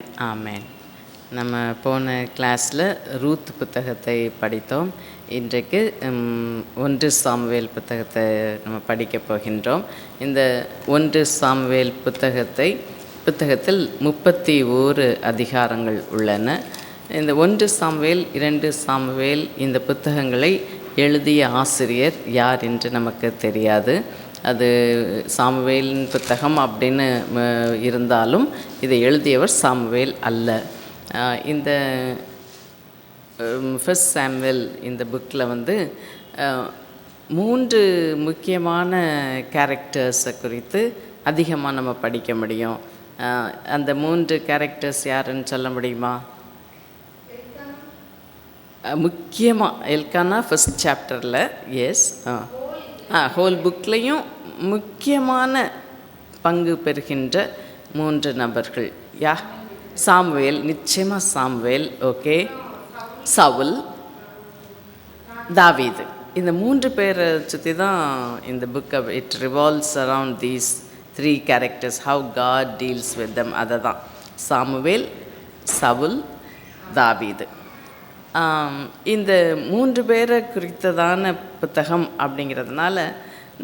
ஆமென். நம்ம போன கிளாஸில் ரூத் புத்தகத்தை படித்தோம். இன்றைக்கு 1 சாமுவேல் புத்தகத்தை நம்ம படிக்கப் போகின்றோம். இந்த 1 சாமுவேல் புத்தகத்தில் 31 அதிகாரங்கள் உள்ளன. இந்த 1 சாமுவேல் 2 சாமுவேல் இந்த புத்தகங்களை எழுதிய ஆசிரியர் யார் என்று நமக்கு தெரியாது. அது சாமுவேலின் புத்தகம் அப்படின்னு இருந்தாலும் இதை எழுதியவர் சாமுவேல் அல்ல. இந்த ஃபர்ஸ்ட் சாமுவேல் இந்த புக்கில் 3 முக்கியமான கேரக்டர்ஸை குறித்து அதிகமாக நம்ம படிக்க முடியும். அந்த 3 கேரக்டர்ஸ் யாருன்னு சொல்ல முடியுமா? முக்கியமாக எல்கானா ஃபர்ஸ்ட் சாப்டரில், எஸ், ஹோல் புக்லேயும் முக்கியமான பங்கு பெறுகின்ற 3 நபர்கள். சாமுவேல், நிச்சயமாக சாமுவேல், ஓகே, சவுல், தாவீது. இந்த 3 பேரை சுற்றி தான் இந்த book it revolves around these 3 characters, how God deals with them. அதை தான் சாமுவேல், சவுல், தாவீது. இந்த 3 பேரை குறித்ததான புத்தகம் அப்படிங்கிறதுனால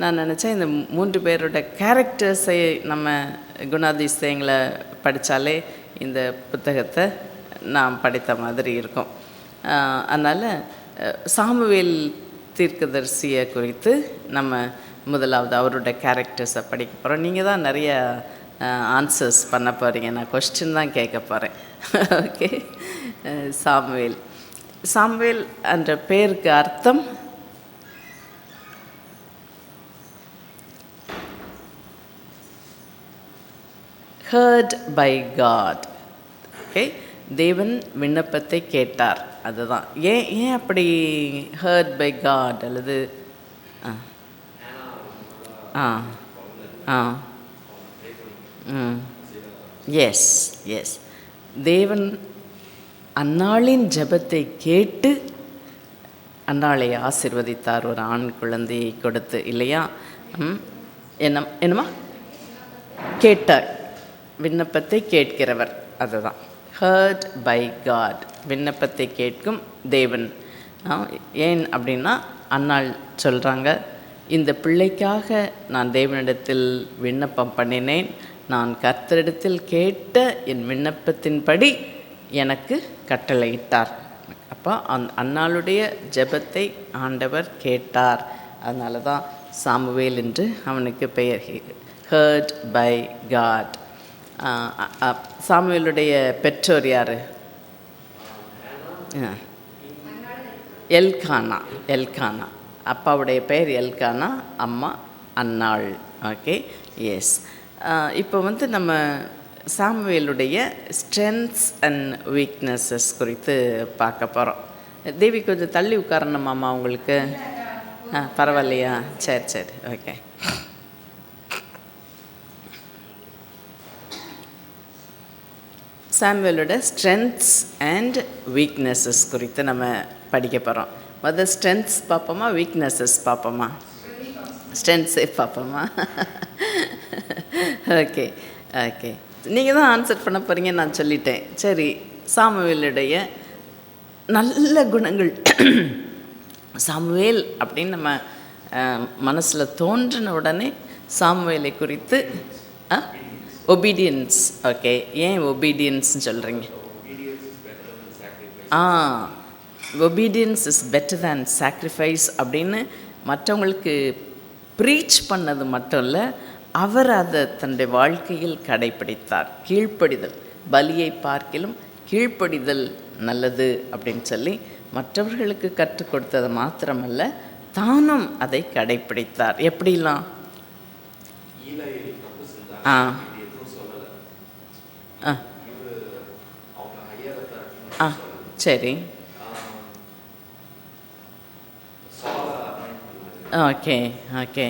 நான் நினச்சேன் இந்த 3 பேரோட கேரக்டர்ஸை நம்ம குணாதிசயங்களை படித்தாலே இந்த புத்தகத்தை நாம் படித்த மாதிரி இருக்கும். அதனால் சாமுவேல் தீர்க்கதரிசியை குறித்து நம்ம முதலாவது அவரோட கேரக்டர்ஸை படிக்க போகிறோம். நீங்கள் தான் நிறைய ஆன்சர்ஸ் பண்ண போகிறீங்க, நான் கொஸ்டின் தான் கேட்க போகிறேன். ஓகே. சாமுவேல் என்ற பேருக்கு அர்த்தம் heard by God. ஓகே, தேவன் விண்ணப்பத்தை கேட்டார். அதுதான் ஏன் அப்படி heard by God அல்லது எஸ் எஸ் தேவன் அன்னாளின் ஜெபத்தை கேட்டு அன்னாளை ஆசீர்வதித்தார், ஒரு ஆண் குழந்தையை கொடுத்து, இல்லையா? என்னம்மா? கேட்டார், விண்ணப்பத்தை கேட்கிறவர். அதுதான் heard by God, விண்ணப்பத்தை கேட்கும் தேவன். ஏன் அப்படின்னா அன்னாள் சொல்கிறாங்க, இந்த பிள்ளைக்காக நான் தேவனிடத்தில் விண்ணப்பம் பண்ணினேன், நான் கர்த்தரிடத்தில் கேட்ட என் விண்ணப்பத்தின்படி எனக்கு கட்டளையிட்டார். அப்போ அன்னாளுடைய ஜெபத்தை ஆண்டவர் கேட்டார். அதனால தான் சாமுவேல் என்று அவனுக்கு பெயர், heard by God. சாமுவேலுடைய பெற்றோர் யார்? எல்கானா. அப்பாவுடைய பெயர் எல்கானா, அம்மா அன்னாள். Okay, yes. இப்போ நம்ம சாமுவேலுடைய ஸ்ட்ரென்த்ஸ் அண்ட் வீக்னஸஸ் குறித்து பார்க்க போகிறோம். தேவி கொஞ்சம் தள்ளி உட்காரணுமாம்மா உங்களுக்கு? பரவாயில்லையா? சரி, ஓகே. சாமுவேலோட ஸ்ட்ரென்த்ஸ் அண்ட் வீக்னஸஸ் குறித்து நம்ம படிக்க போகிறோம். முதல் ஸ்ட்ரென்த்ஸ் பார்ப்போமா, வீக்னஸஸ் பார்ப்போமா? ஸ்ட்ரென்த்ஸே பார்ப்போமா? ஓகே. நீங்கள் தான் ஆன்சர் பண்ண போகிறீங்க, நான் சொல்லிட்டேன். சரி, சாமுவேலுடைய நல்ல குணங்கள். சாமுவேல் அப்படின்னு நம்ம மனசில் தோன்றின உடனே சாமுவேலை குறித்து ஒபீடியன்ஸ். ஓகே, ஏன் ஒபீடியன்ஸ்ன்னு சொல்கிறீங்க? Obedience is better than sacrifice அப்படின்னு மற்றவங்களுக்கு ப்ரீச் பண்ணது மட்டும் இல்லை, அவர் அதை தன்னுடைய வாழ்க்கையில் கடைப்பிடித்தார். கீழ்ப்படிதல், பலியை பார்க்கிலும் கீழ்ப்படிதல் நல்லது அப்படின்னு சொல்லி மற்றவர்களுக்கு கற்றுக் கொடுத்தது மாத்திரமல்ல, தானும் அதை கடைப்பிடித்தார். எப்படிலாம்? சரி, ஓகே. ஓகே.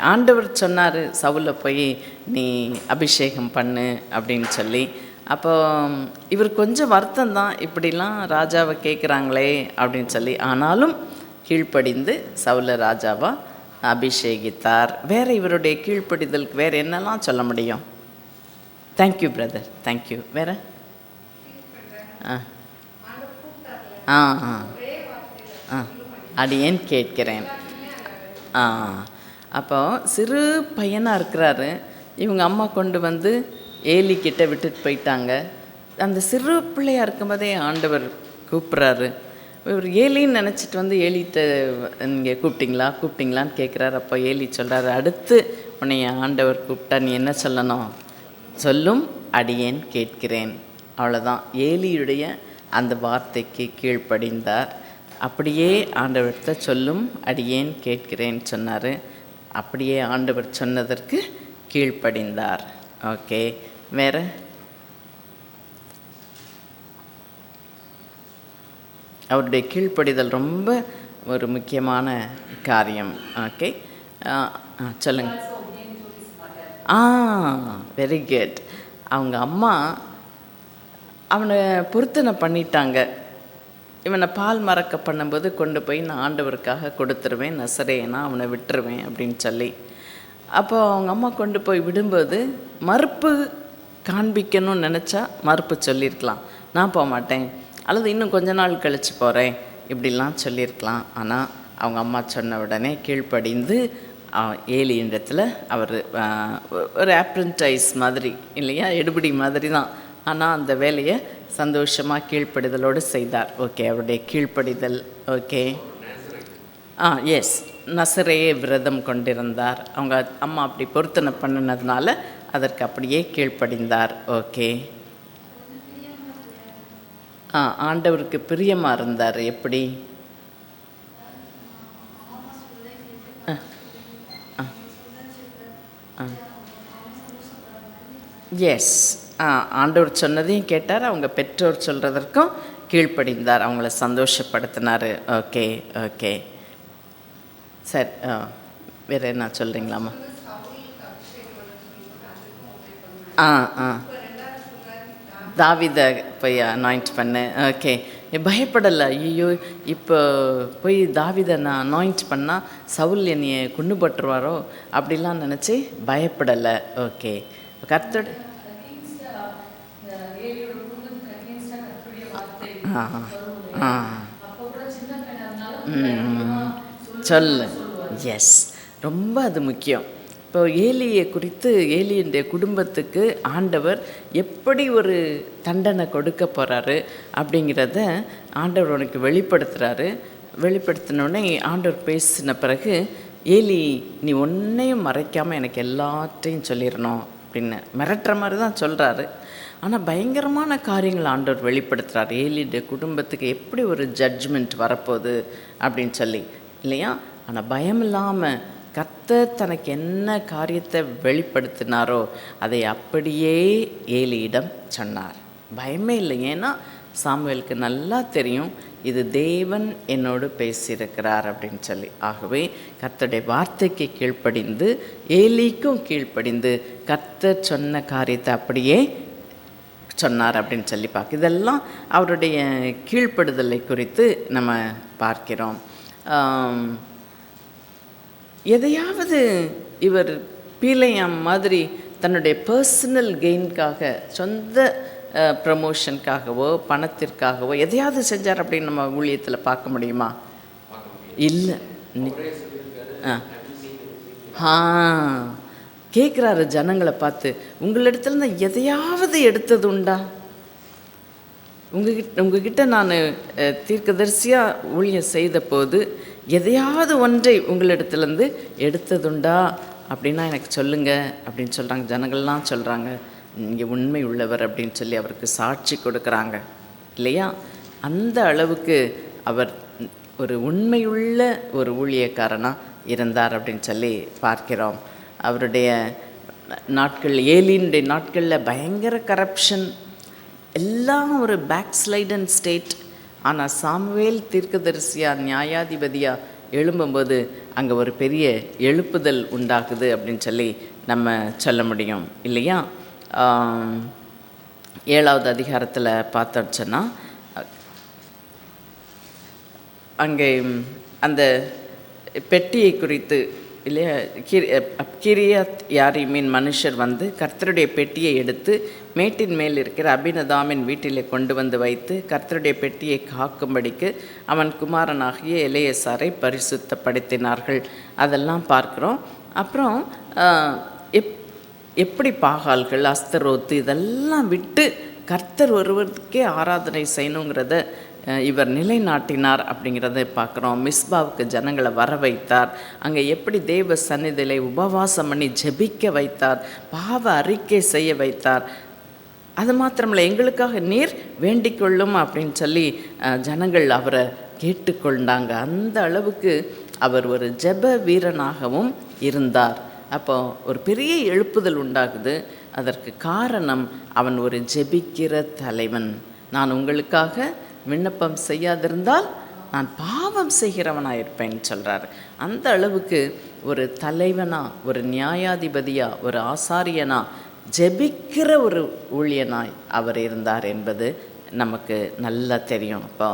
ஆண்டவர் சொன்னார் சவுலை போய் நீ அபிஷேகம் பண்ணு அப்படின்னு சொல்லி. அப்போ இவர் கொஞ்சம் வருத்தம் தான், இப்படிலாம் ராஜாவை கேட்குறாங்களே அப்படின்னு சொல்லி. ஆனாலும் கீழ்ப்படிந்து சவுலை ராஜாவாக அபிஷேகித்தார். வேறு இவருடைய கீழ்ப்படிதலுக்கு வேறு என்னெல்லாம் சொல்ல முடியும்? Thank you brother, thank you. வேறு ஆ ஆ ஆ ஆ அடியேன் கேட்கிறேன். அப்போ சிறு பையனாக இருக்கிறாரு. இவங்க அம்மா கொண்டு வந்து ஏலி கிட்ட விட்டுட்டு போயிட்டாங்க. அந்த சிறு பிள்ளையாக இருக்கும்போதே ஆண்டவர் கூப்பிட்றாரு. இவர் ஏலின்னு நினச்சிட்டு வந்து ஏலிகிட்ட நீங்கள் கூப்பிட்டீங்களான்னு கேட்குறாரு. அப்போ ஏலி சொல்கிறாரு, அடுத்து உன்னை ஆண்டவர் கூப்பிட்டா நீ என்ன சொல்லணும்? சொல்லும், அடியேன் கேட்கிறேன். அவ்வளோதான். ஏலியுடைய அந்த வார்த்தைக்கு கீழ்ப்படிந்தார். அப்படியே ஆண்டவர்கிட்ட சொல்லும், அடியேன் கேட்கிறேன் சொன்னார். அப்படியே ஆண்டவர் சொன்னதற்கு கீழ்ப்படிந்தார். ஓகே, வேறு அவருடைய கீழ்ப்படிதல் ரொம்ப ஒரு முக்கியமான காரியம். ஓகே, சொல்லுங்கள். Very good. அவங்க அம்மா அவனை பொருத்தனை பண்ணிட்டாங்க. இவனை பால் மறக்க பண்ணும்போது கொண்டு போய் நான் ஆண்டவருக்காக கொடுத்துருவேன், நசரேனா அவனை விட்டுருவேன் அப்படின்னு சொல்லி. அப்போ அவங்க அம்மா கொண்டு போய் விடும்போது மறுப்பு காண்பிக்கணும்னு நினச்சா மறுப்பு சொல்லியிருக்கலாம், நான் போக மாட்டேன், அல்லது இன்னும் கொஞ்ச நாள் கழித்து போகிறேன், இப்படிலாம் சொல்லியிருக்கலாம். ஆனால் அவங்க அம்மா சொன்ன உடனே கீழ்ப்படிந்து ஏலியிடத்தில் அவர் ஒரு அப்ரென்டைஸ் மாதிரி இல்லையா, எடுபடி மாதிரி தான். ஆனால் அந்த வேலையை சந்தோஷமாக கீழ்ப்படிதலோடு செய்தார். ஓகே, அவருடைய கீழ்ப்படிதல். ஓகே, எஸ், நசரேயே விரதம் கொண்டிருந்தார். அவங்க அம்மா அப்படி பொருத்தனை பண்ணினதுனால அதற்கு அப்படியே கீழ்ப்படிந்தார். ஓகே, ஆண்டவருக்கு பிரியமாக இருந்தார். எப்படி? எஸ், ஆண்டவர் சொன்னதையும் கேட்டார், அவங்க பெற்றோர் சொல்கிறதற்கும் கீழ்ப்படிந்தார், அவங்கள சந்தோஷப்படுத்தினார். ஓகே ஓகே, சரி. வேறு என்ன சொல்கிறீங்களாம்மா? தாவீதை போய் அனாயிண்ட் பண்ணு. ஓகே, பயப்படலை. ஐயோ, இப்போ போய் தாவீதை நான் அனாயிண்ட் பண்ணால் சவுல் என்னையை கொண்டு போட்டுருவாரோ அப்படிலாம் நினச்சி பயப்படலை. ஓகே, கர்த்தர் சொல்லு. எஸ், ரொம்ப அது முக்கியம். இப்போ ஏலியை குறித்து, ஏலியுடைய குடும்பத்துக்கு ஆண்டவர் எப்படி ஒரு தண்டனை கொடுக்க போகிறாரு அப்படிங்கிறத ஆண்டவர் உனக்கு வெளிப்படுத்துகிறாரு. வெளிப்படுத்தினோடனே ஆண்டவர் பேசின பிறகு, ஏலி நீ ஒன்றையும் மறைக்காமல் எனக்கு எல்லாத்தையும் சொல்லிடணும் அப்படின்னு மிரட்டுற மாதிரி தான் சொல்கிறாரு. ஆனால் பயங்கரமான காரியங்கள் ஆண்டவர் வெளிப்படுத்துகிறார். ஏலியுடைய குடும்பத்துக்கு எப்படி ஒரு ஜட்ஜ்மெண்ட் வரப்போகுது அப்படின்னு சொல்லி இல்லையா. ஆனால் பயம் இல்லாமல் கர்த்தர் தனக்கு என்ன காரியத்தை வெளிப்படுத்தினாரோ அதை அப்படியே ஏலியிடம் சொன்னார். பயமே இல்லை. ஏன்னா சாமுவேலுக்கு நல்லா தெரியும் இது தேவன் என்னோடு பேசியிருக்கிறார் அப்படின்னு சொல்லி. ஆகவே கர்த்தருடைய வார்த்தைக்கு கீழ்ப்படிந்து, ஏலிக்கும் கீழ்ப்படிந்து கர்த்தர் சொன்ன காரியத்தை அப்படியே சொன்னார் அப்படின்னு சொல்லி பார்க்க. இதெல்லாம் அவருடைய கீழ்ப்படுதலை குறித்து நம்ம பார்க்கிறோம். எதையாவது இவர் பீலையாம் மாதிரி தன்னுடைய பர்சனல் கெயின்காக, சொந்த ப்ரமோஷனுக்காகவோ பணத்திற்காகவோ எதையாவது செஞ்சார் அப்படின்னு நம்ம ஊழியத்தில் பார்க்க முடியுமா? இல்லை. கேட்குறாரு ஜனங்களை பார்த்து, உங்களிடத்துல எதையாவது எடுத்தது உண்டா? உங்ககிட்ட நான் தீர்க்கதரிசியாக ஊழியம் செய்த போது எதையாவது ஒன்றை உங்களிடத்துலேருந்து எடுத்ததுண்டா அப்படின்னா எனக்கு சொல்லுங்கள் அப்படின்னு சொல்கிறாங்க. ஜனங்கள்லாம் சொல்கிறாங்க, நீங்கள் உண்மை உள்ளவர் அப்படின்னு சொல்லி அவருக்கு சாட்சி கொடுக்குறாங்க இல்லையா. அந்த அளவுக்கு அவர் ஒரு உண்மையுள்ள ஒரு ஊழியக்காரனாக இருந்தார் அப்படின்னு சொல்லி பார்க்கிறோம். அவருடைய நாட்கள், ஏலியினுடைய நாட்களில் பயங்கர கரப்ஷன், எல்லாம் ஒரு பேக்ஸ்லைடன் ஸ்டேட். ஆனால் சாமுவேல் தீர்க்கதரிசியாக நியாயாதிபதியாக எழும்பும்போது அங்கே ஒரு பெரிய எழுப்புதல் உண்டாகுது அப்படின்னு சொல்லி நம்ம சொல்ல முடியும் இல்லையா. 7வது அதிகாரத்தில் பார்த்தோன்னா அங்கே அந்த பெட்டியை குறித்து இல்லையா, கிரியாத் யாரீமின் மனுஷர் வந்து கர்த்தருடைய பெட்டியை எடுத்து மேட்டின் மேல் இருக்கிற அபினதாமின் வீட்டிலே கொண்டு வந்து வைத்து கர்த்தருடைய பெட்டியை காக்கும்படிக்கு அவன் குமாரனாகிய எலெயாசாரை பரிசுத்தப்படுத்தினார்கள். அதெல்லாம் பார்க்குறோம். அப்புறம் எப்படி பாகால்கள், அஸ்தரோத்து இதெல்லாம் விட்டு கர்த்தர் ஒருவருக்கே ஆராதனை செய்யணுங்கிறத இவர் நிலைநாட்டினார் அப்படிங்கிறத பார்க்குறோம். மிஸ்பாவுக்கு ஜனங்களை வர வைத்தார். அங்கே எப்படி தேவ சந்நிதியிலே உபவாசம் பண்ணி ஜெபிக்க வைத்தார், பாவ அறிக்கை செய்ய வைத்தார். அது மாத்திரமில்லை, எங்களுக்காக நீர் வேண்டிக் கொள்ளும் அப்படின்னு சொல்லி ஜனங்கள் அவரை கேட்டுக்கொண்டாங்க. அந்த அளவுக்கு அவர் ஒரு ஜெப வீரனாகவும் இருந்தார். அப்போ ஒரு பெரிய எழுப்புதல் உண்டாகுது. அதற்கு காரணம் அவன் ஒரு ஜெபிக்கிற தலைவன். நான் உங்களுக்காக விண்ணப்பம் செய்யாதிருந்தால் நான் பாவம் செய்கிறவனாக இருப்பேன்னு சொல்கிறார். அந்த அளவுக்கு ஒரு தலைவனா, ஒரு நியாயாதிபதியா, ஒரு ஆசாரியனா, ஜெபிக்கிற ஒரு ஊழியனாய் அவர் இருந்தார் என்பது நமக்கு நல்லா தெரியும். அப்போ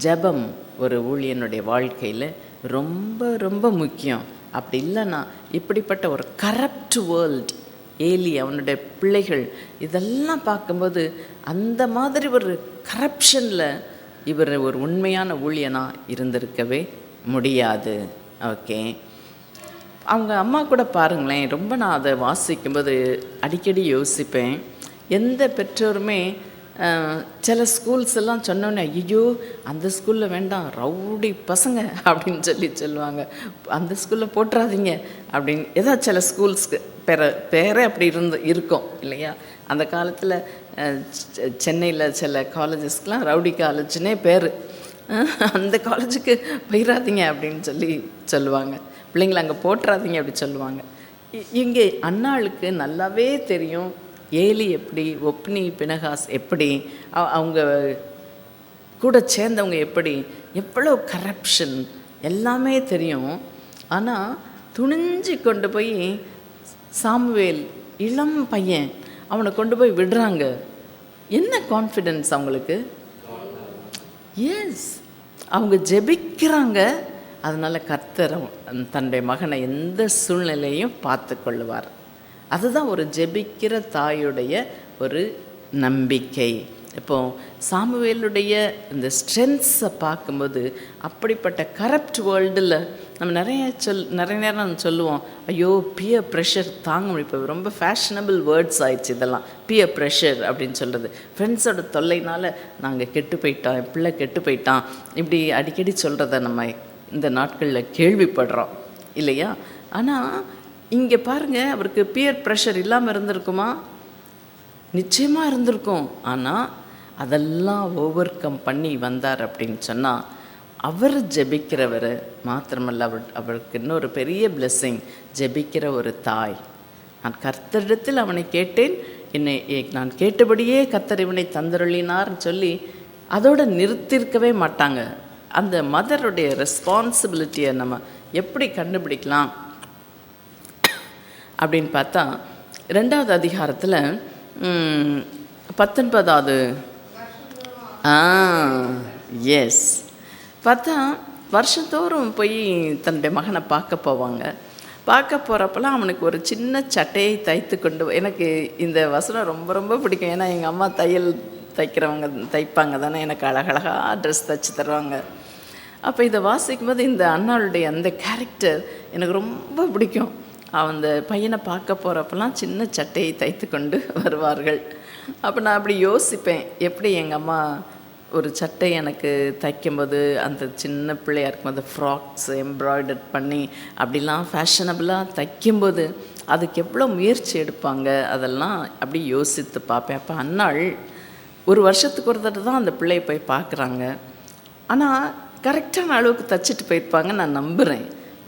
ஜெபம் ஒரு ஊழியனுடைய வாழ்க்கையில் ரொம்ப ரொம்ப முக்கியம். அப்படி இல்லைன்னா இப்படிப்பட்ட ஒரு கரப்ட் வேர்ல்ட், ஏலி அவனுடைய பிள்ளைகள் இதெல்லாம் பார்க்கும்போது அந்த மாதிரி ஒரு கரப்ஷனில் இவர் ஒரு உண்மையான ஊழியனாக இருந்திருக்கவே முடியாது. ஓகே, அவங்க அம்மா கூட பாருங்களேன், ரொம்ப நான் அதை வாசிக்கும்போது அடிக்கடி யோசிப்பேன். எந்த பெற்றோருமே சில ஸ்கூல்ஸ் எல்லாம் சொன்னோன்னே ஐயோ அந்த ஸ்கூலில் வேண்டாம், ரவுடி பசங்க அப்படின்னு சொல்லுவாங்க, அந்த ஸ்கூலில் போட்டுறாதீங்க அப்படின்னு. ஏதாவது சில ஸ்கூல்ஸ்க்கு பேரே அப்படி இருக்கும் இல்லையா. அந்த காலத்தில் சென்னையில் சில காலேஜஸ்க்கெலாம் ரவுடி காலேஜ்னே பேர். அந்த காலேஜுக்கு போயிடாதீங்க அப்படின்னு சொல்லுவாங்க, பிள்ளைங்களை அங்கே போட்டுறாதீங்க அப்படி சொல்லுவாங்க. இங்கே அன்னாளுக்கு நல்லாவே தெரியும் ஏலி எப்படி, ஒப்னி பினகாஸ் எப்படி, அவங்க கூட சேர்ந்தவங்க எப்படி, எவ்வளோ கரப்ஷன் எல்லாமே தெரியும். ஆனால் துணிஞ்சு கொண்டு போய் சாமுவேல் இளம் பையன் அவனை கொண்டு போய் விடுறாங்க. என்ன கான்ஃபிடென்ஸ் அவங்களுக்கு? எஸ், அவங்க ஜெபிக்கிறாங்க. அதனால் கர்த்தர் தன்னுடைய மகனை எந்த சூழ்நிலையும் பார்த்து கொள்ளுவார். அதுதான் ஒரு ஜெபிக்கிற தாயுடைய ஒரு நம்பிக்கை. இப்போது சாமுவேலுடைய இந்த ஸ்ட்ரென்த்ஸை பார்க்கும்போது அப்படிப்பட்ட கரப்ட் வேர்ல்டில் நம்ம நிறைய நேரம் நம்ம சொல்லுவோம், ஐயோ பியர் ப்ரெஷர் தாங்க முடியும். இப்போ ரொம்ப ஃபேஷனபிள் வேர்ட்ஸ் ஆயிடுச்சு இதெல்லாம், பியர் ப்ரெஷர் அப்படின்னு சொல்கிறது. ஃப்ரெண்ட்ஸோட தொல்லைனால் நாங்கள் கெட்டு போயிட்டோம், என் பிள்ளை கெட்டு போயிட்டான், இப்படி அடிக்கடி சொல்கிறத நம்ம இந்த நாட்களில் கேள்விப்படுறோம் இல்லையா. ஆனால் இங்கே பாருங்கள், அவருக்கு பியர் ப்ரெஷர் இல்லாமல் இருந்திருக்குமா? நிச்சயமாக இருந்திருக்கும். ஆனால் அதெல்லாம் ஓவர் கம் பண்ணி வந்தார் அப்படின்னு சொன்னால் அவர் ஜெபிக்கிறவர் மாத்திரமல்ல, அவருக்கு இன்னொரு பெரிய பிளெஸ்ஸிங், ஜெபிக்கிற ஒரு தாய். நான் கர்த்தரிடத்தில் அவனை கேட்டேன், நான் கேட்டபடியே கர்த்தர் இவனை தந்தருளினார்னு சொல்லி அதோடு நிறுத்திருக்கவே மாட்டாங்க. அந்த மதருடைய ரெஸ்பான்சிபிலிட்டியை நம்ம எப்படி கண்டுபிடிக்கலாம் அப்படின்னு பார்த்தா 2வது அதிகாரத்தில் 19வது எஸ் பார்த்தா வருஷந்தோறும் போய் தன்னுடைய மகனை பார்க்க போவாங்க. பார்க்க போகிறப்பெல்லாம் அவனுக்கு ஒரு சின்ன சட்டையை தைத்து கொண்டு, எனக்கு இந்த வசனம் ரொம்ப ரொம்ப பிடிக்கும். ஏன்னா எங்கள் அம்மா தையல் தைப்பாங்க தானே, எனக்கு அழகழகாக ட்ரெஸ் தைச்சி தருவாங்க. அப்போ இதை வாசிக்கும்போது இந்த அண்ணாளுடைய அந்த கேரக்டர் எனக்கு ரொம்ப பிடிக்கும். அந்த பையனை பார்க்க போகிறப்பெல்லாம் சின்ன சட்டையை தைத்து கொண்டு வருவார்கள். அப்போ நான் அப்படி யோசிப்பேன், எப்படி எங்கள் அம்மா ஒரு சட்டை எனக்கு தைக்கும்போது அந்த சின்ன பிள்ளையாக இருக்கும்போது ஃப்ராக்ஸ் எம்ப்ராய்டர் பண்ணி அப்படிலாம் ஃபேஷனபுளாக தைக்கும்போது அதுக்கு எவ்வளோ முயற்சி எடுப்பாங்க, அதெல்லாம் அப்படி யோசித்து பார்ப்பேன். அப்போ அன்னாள் ஒரு வருஷத்துக்கு ஒரு தடவை தான் அந்த பிள்ளையை போய் பார்க்குறாங்க. ஆனால் கரெக்டான அளவுக்கு தைச்சிட்டு போயிருப்பாங்க நான் நம்புகிறேன்.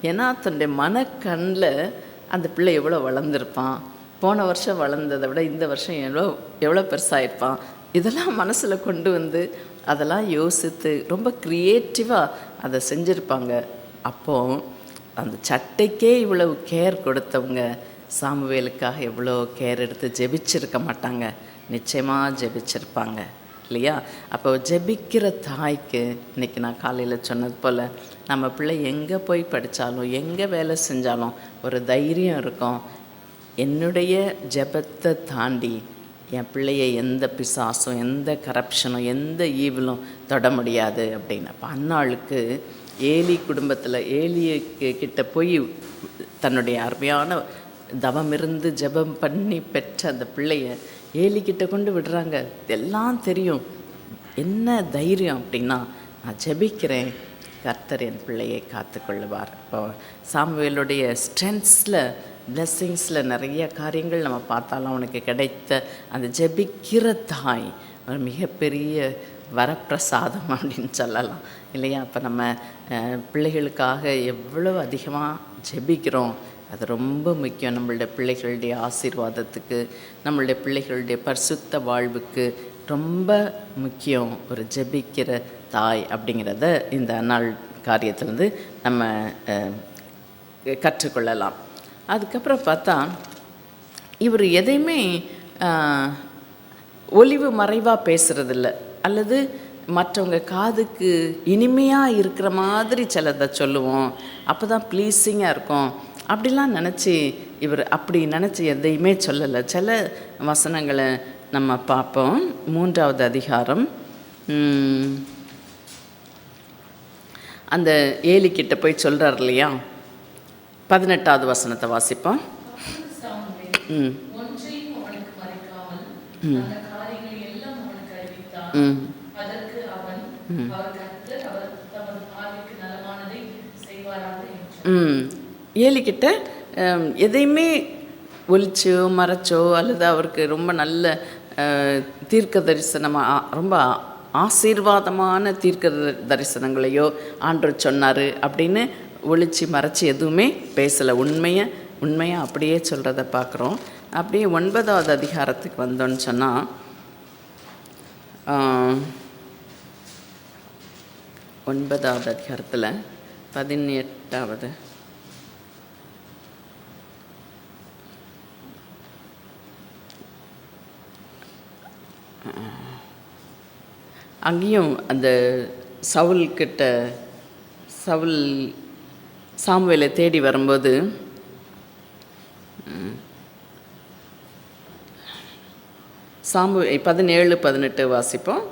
ஏன்னா தன்னுடைய மனக்கண்ணில் அந்த பிள்ளை எவ்வளோ வளர்ந்துருப்பான், போன வருஷம் வளர்ந்ததை விட இந்த வருஷம் எவ்வளோ பெருசாகிருப்பான், இதெல்லாம் மனசில் கொண்டு வந்து அதெல்லாம் யோசித்து ரொம்ப க்ரியேட்டிவாக அதை செஞ்சுருப்பாங்க. அப்போது அந்த சட்டைக்கே இவ்வளவு கேர் கொடுத்தவங்க சாமுவேலுக்காக எவ்வளோ கேர் எடுத்து ஜெபிச்சிருக்க மாட்டாங்க, நிச்சயமாக ஜெபிச்சிருப்பாங்க இல்லையா? அப்போ ஜெபிக்கிற தாய்க்கு இன்றைக்கி நான் காலையில் சொன்னது போல் நம்ம பிள்ளை எங்கே போய் படித்தாலும் எங்கே வேலை செஞ்சாலும் ஒரு தைரியம் இருக்கும். என்னுடைய ஜெபத்தை தாண்டி என் பிள்ளையை எந்த பிசாசும் எந்த கரப்ஷனும் எந்த ஈவிலும் தொட முடியாது அப்படின்னு. அப்போ அன்னாளுக்கு ஏலி குடும்பத்தில் ஏலிக்கு கிட்ட போய் தன்னுடைய அருமையான தவமிருந்து ஜெபம் பண்ணி பெற்ற அந்த பிள்ளைய ஏலிக்கிட்ட கொண்டு விடுறாங்க. எல்லாம் தெரியும். என்ன தைரியம் அப்படின்னா, நான் ஜெபிக்கிறேன், கர்த்தர் என் பிள்ளையை காத்துக்கொள்ளுவார். இப்போ சாமுவேலுடைய ஸ்ட்ரென்த்ஸில் பிளெஸ்ஸிங்ஸில் நிறைய காரியங்கள் நம்ம பார்த்தாலும் அவனுக்கு கிடைத்த அந்த ஜெபிக்கிற தாய் ஒரு மிகப்பெரிய வரப்பிரசாதம் அப்படின்னு சொல்லலாம் இல்லையா? அப்போ நம்ம பிள்ளைகளுக்காக எவ்வளோ அதிகமாக ஜெபிக்கிறோம், அது ரொம்ப முக்கியம். நம்மளுடைய பிள்ளைகளுடைய ஆசீர்வாதத்துக்கு, நம்மளுடைய பிள்ளைகளுடைய பரிசுத்த வாழ்வுக்கு ரொம்ப முக்கியம் ஒரு ஜெபிக்கிற தாய் அப்படிங்கிறத இந்த நாள் காரியத்திலேருந்து நம்ம கற்றுக்கொள்ளலாம். அதுக்கப்புறம் பார்த்தா இவர் எதையுமே ஒளிவு மறைவாக பேசுகிறதில்ல, அல்லது மற்றவங்க காதுக்கு இனிமையாக இருக்கிற மாதிரி சிலதை சொல்லுவோம், அப்போ தான் ப்ளீஸிங்காக இருக்கும் அப்படிலாம் நினச்சி இவர் அப்படி நினச்சி எதையுமே சொல்லலை. சில வசனங்களை நம்ம பார்ப்போம். 3வது அதிகாரம் அந்த ஏலிக்கிட்ட போய் சொல்கிறார் இல்லையா? 18வது வசனத்தை வாசிப்போம். ஏலிக்கிட்ட எதையுமே ஒழிச்சோ மறைச்சோ அல்லது அவருக்கு ரொம்ப நல்ல தீர்க்க தரிசனமாக ரொம்ப ஆசீர்வாதமான தீர்க்க தரிசனங்களையோ ஆண்டவர் சொன்னார் அப்படின்னு ஒழிச்சு மறைச்சி எதுவுமே பேசலை. உண்மையாக அப்படியே சொல்கிறத பார்க்குறோம். அப்படியே 9வது அதிகாரத்துக்கு வந்தோன்னு சொன்னால் 9வது அதிகாரத்தில் 18வது அங்கேயும் அந்த சவுல் சாமுவேலை தேடி வரும்போது சாமுவேல் 17-18 வாசிப்போம்.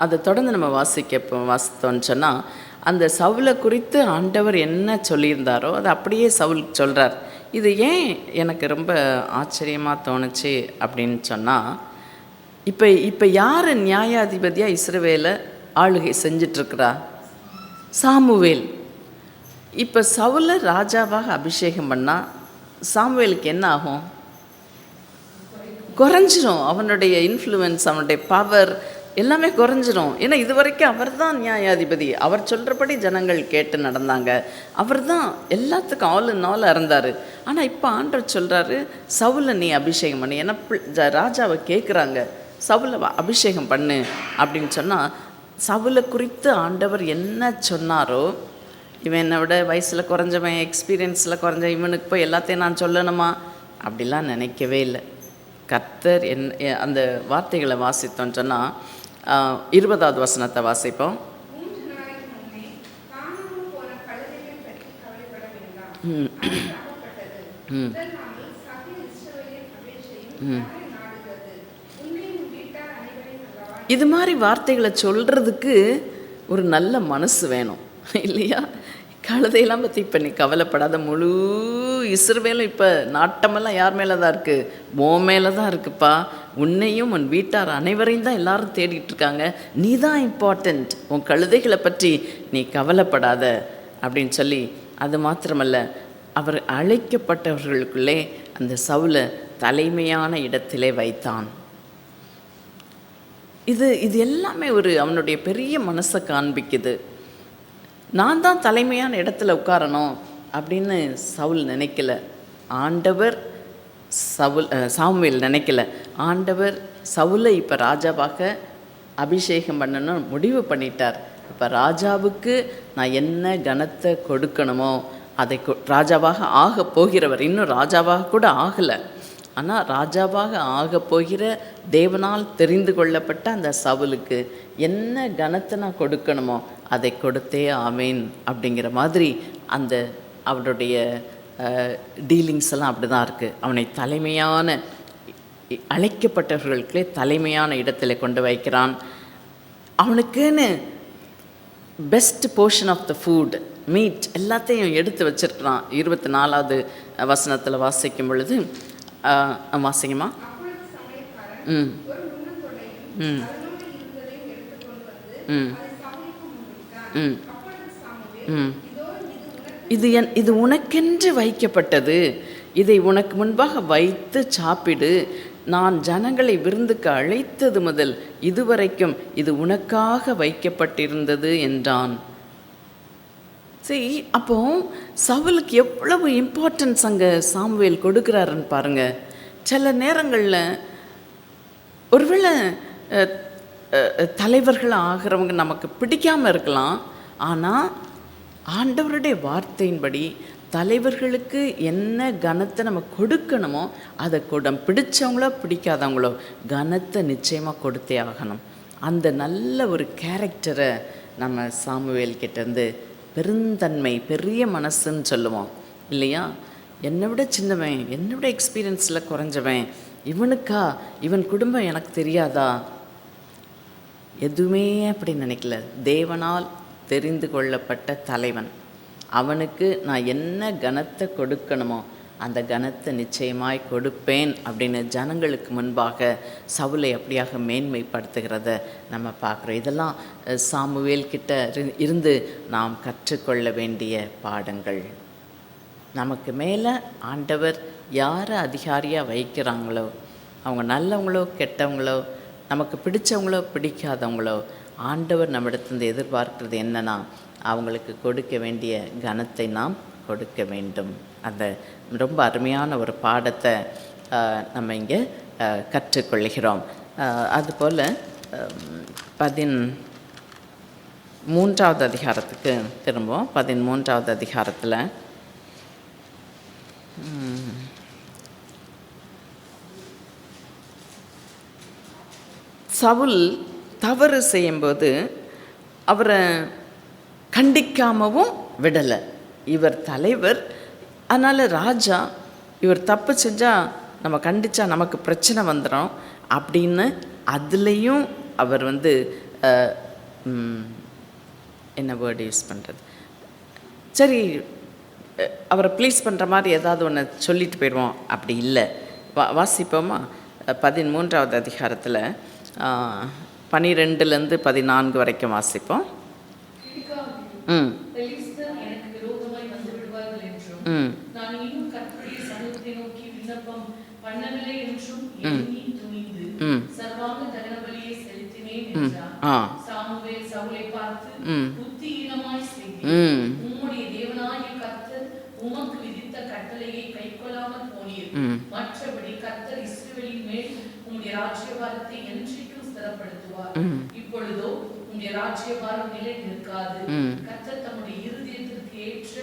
அதை தொடர்ந்து நம்ம வாசித்தோன்னு சொன்னால், அந்த சவுலை குறித்து ஆண்டவர் என்ன சொல்லியிருந்தாரோ அதை அப்படியே சவுல் சொல்கிறார். இது ஏன் எனக்கு ரொம்ப ஆச்சரியமாக தோணுச்சு அப்படின்னு சொன்னால், இப்போ யார் நியாயாதிபதியாக இஸ்ரவேலை ஆளுகை செஞ்சிட்ருக்கிறா? சாமுவேல். இப்போ சவுலை ராஜாவாக அபிஷேகம் பண்ணால் சாமுவேலுக்கு என்ன ஆகும்? குறைஞ்சிரும். அவனுடைய இன்ஃப்ளூயன்ஸ், அவனுடைய பவர் எல்லாமே குறைஞ்சிரும். ஏன்னா இது வரைக்கும் அவர் தான் நியாயாதிபதி, அவர் சொல்கிறபடி ஜனங்கள் கேட்டு நடந்தாங்க, அவர் தான் எல்லாத்துக்கும் ஆல் இன் ஆல் இருந்தார். ஆனால் இப்போ ஆண்டவர் சொல்கிறாரு, சவுலை நீ அபிஷேகம் பண்ணு. ஏன்னா ராஜாவை கேட்குறாங்க, சவுலை அபிஷேகம் பண்ணு அப்படின்னு சொன்னால், சவுலை குறித்து ஆண்டவர் என்ன சொன்னாரோ, இவன் என்னை விட வயசில் குறைஞ்சவன், எக்ஸ்பீரியன்ஸில் குறைஞ்ச இவனுக்கு போய் எல்லாத்தையும் நான் சொல்லணுமா அப்படிலாம் நினைக்கவே இல்லை. கர்த்தர் அந்த வார்த்தைகளை வாசித்தோன்னு சொன்னால் 20வது வசனத்தை வாசிப்போம். இது மாதிரி வார்த்தைகளை சொல்கிறதுக்கு ஒரு நல்ல மனசு வேணும் இல்லையா? கழுதையெல்லாம் பற்றி இப்போ நீ கவலைப்படாத, முழு இஸ்ரவேலும் இப்போ நாட்டமெல்லாம் யார் மேலே தான் இருக்குது? மோ மேலே தான் இருக்குப்பா. உன்னையும் உன் வீட்டார் அனைவரையும் தான் எல்லாரும் தேடிட்டு இருக்காங்க, நீ தான் இம்பார்ட்டண்ட், உன் கழுதைகளை பற்றி நீ கவலைப்படாத அப்படின்னு சொல்லி, அது மாத்திரமல்ல, அவர் அழைக்கப்பட்டவர்களுக்குள்ளே அந்த சவுலை தலைமையான இடத்திலே வைத்தான். இது எல்லாமே அவனுடைய பெரிய மனசை காண்பிக்குது. நான் தான் தலைமையான இடத்துல உட்காரணும் அப்படின்னு சவுல் நினைக்கல. ஆண்டவர் சாமுவேல் நினைக்கல. ஆண்டவர் சவுலை இப்போ ராஜாவாக அபிஷேகம் பண்ணணும்னு முடிவு பண்ணிட்டார். இப்போ ராஜாவுக்கு நான் என்ன கனத்தை கொடுக்கணுமோ அதை ராஜாவாக ஆக போகிறவர், இன்னும் ராஜாவாக கூட ஆகலை, ஆனால் ராஜாவாக ஆக போகிற தேவனால் தெரிந்து கொள்ளப்பட்ட அந்த சவுலுக்கு என்ன கனத்தை நான் கொடுக்கணுமோ அதை கொடுத்தே ஆமேன் அப்படிங்கிற மாதிரி அந்த அவருடைய டீலிங்ஸ் எல்லாம் அப்படி தான் இருக்குது. அவனை தலைமையான அழைக்கப்பட்டவர்களுக்கே தலைமையான இடத்துல கொண்டு வைக்கிறான். அவனுக்குன்னு best portion of the food, meat எல்லாத்தையும் எடுத்து வச்சிருக்கிறான். 24வது வசனத்தில் வாசிக்கும் பொழுது வாசிங்கம்மா. ம் ம் ம் ம் ம் இது உனக்கென்று வைக்கப்பட்டது, இதை உனக்கு முன்பாக வைத்து சாப்பிடு, நான் ஜனங்களை விருந்துக்கு அழைத்தது முதல் இதுவரைக்கும் இது உனக்காக வைக்கப்பட்டிருந்தது என்றான். சரி, அப்போ சவுலுக்கு எவ்வளவு இம்பார்ட்டன்ஸ் அங்கே சாமுவேல் கொடுக்குறாருன்னு பாருங்கள். சில நேரங்களில் ஒருவேளை தலைவர்கள் ஆகிறவங்க நமக்கு பிடிக்காமல் இருக்கலாம், ஆனால் ஆண்டவருடைய வார்த்தையின்படி தலைவர்களுக்கு என்ன கனத்தை நம்ம கொடுக்கணுமோ அதை பிடிச்சவங்களோ பிடிக்காதவங்களோ கனத்தை நிச்சயமாக கொடுத்தே ஆகணும். அந்த நல்ல ஒரு கேரக்டரை நம்ம சாமுவேல் கிட்டேருந்து, பெருந்தன்மை, பெரிய மனசுன்னு சொல்லுவோம் இல்லையா? என்னை விட சின்னவன், என்னை விட எக்ஸ்பீரியன்ஸில் குறைஞ்சவன், இவனுக்கா, இவன் குடும்பம் எனக்கு தெரியாதா, எதுவுமே அப்படி நினைக்கல. தேவனால் தெரிந்து கொள்ளப்பட்ட தலைவன், அவனுக்கு நான் என்ன கனத்தை கொடுக்கணுமோ அந்த கனத்தை நிச்சயமாய் கொடுப்பேன் அப்படின்னு ஜனங்களுக்கு முன்பாக சவுலை அப்படியாக மேன்மைப்படுத்துகிறத நம்ம பார்க்குறோம். இதெல்லாம் சாமுவேல் கிட்ட இருந்து நாம் கற்றுக்கொள்ள வேண்டிய பாடங்கள். நமக்கு மேலே ஆண்டவர் யாரை அதிகாரியாக வைக்கிறாங்களோ, அவங்க நல்லவங்களோ கெட்டவங்களோ, நமக்கு பிடிச்சவங்களோ பிடிக்காதவங்களோ, ஆண்டவர் நம்மிடத்திலிருந்து எதிர்பார்க்கிறது என்னன்னா, அவங்களுக்கு கொடுக்க வேண்டிய கனத்தை நாம் கொடுக்க வேண்டும். அந்த ரொம்ப அருமையான ஒரு பாடத்தை நம்ம இங்கே கற்றுக்கொள்கிறோம். அதுபோல் 13வது அதிகாரத்துக்கு திரும்புவோம். 13வது அதிகாரத்தில் சவுல் தவறு செய்யும்போது அவரை கண்டிக்காமவும் விடலை. இவர் தலைவர், அதனால் ராஜா இவர் தப்பு செஞ்சால் நம்ம கண்டித்தா நமக்கு பிரச்சனை வந்துடும் அப்படின்னு அதுலேயும் அவர் என்ன வேர்டு யூஸ் பண்ணுறது, சரி அவரை ப்ளீஸ் பண்ணுற மாதிரி ஏதாவது ஒன்று சொல்லிட்டு போயிடுவோம், அப்படி இல்லை. வாசிப்போமா? 13வது அதிகாரத்தில் 12லேருந்து 14 வரைக்கும் வாசிப்போம். ம் ம் இப்பொழுதோ உம்முடைய ராஜ்யபாரம் நிலை நிற்காது. கர்த்தர் தம்முடைய இருதயத்திற்கு ஏற்ற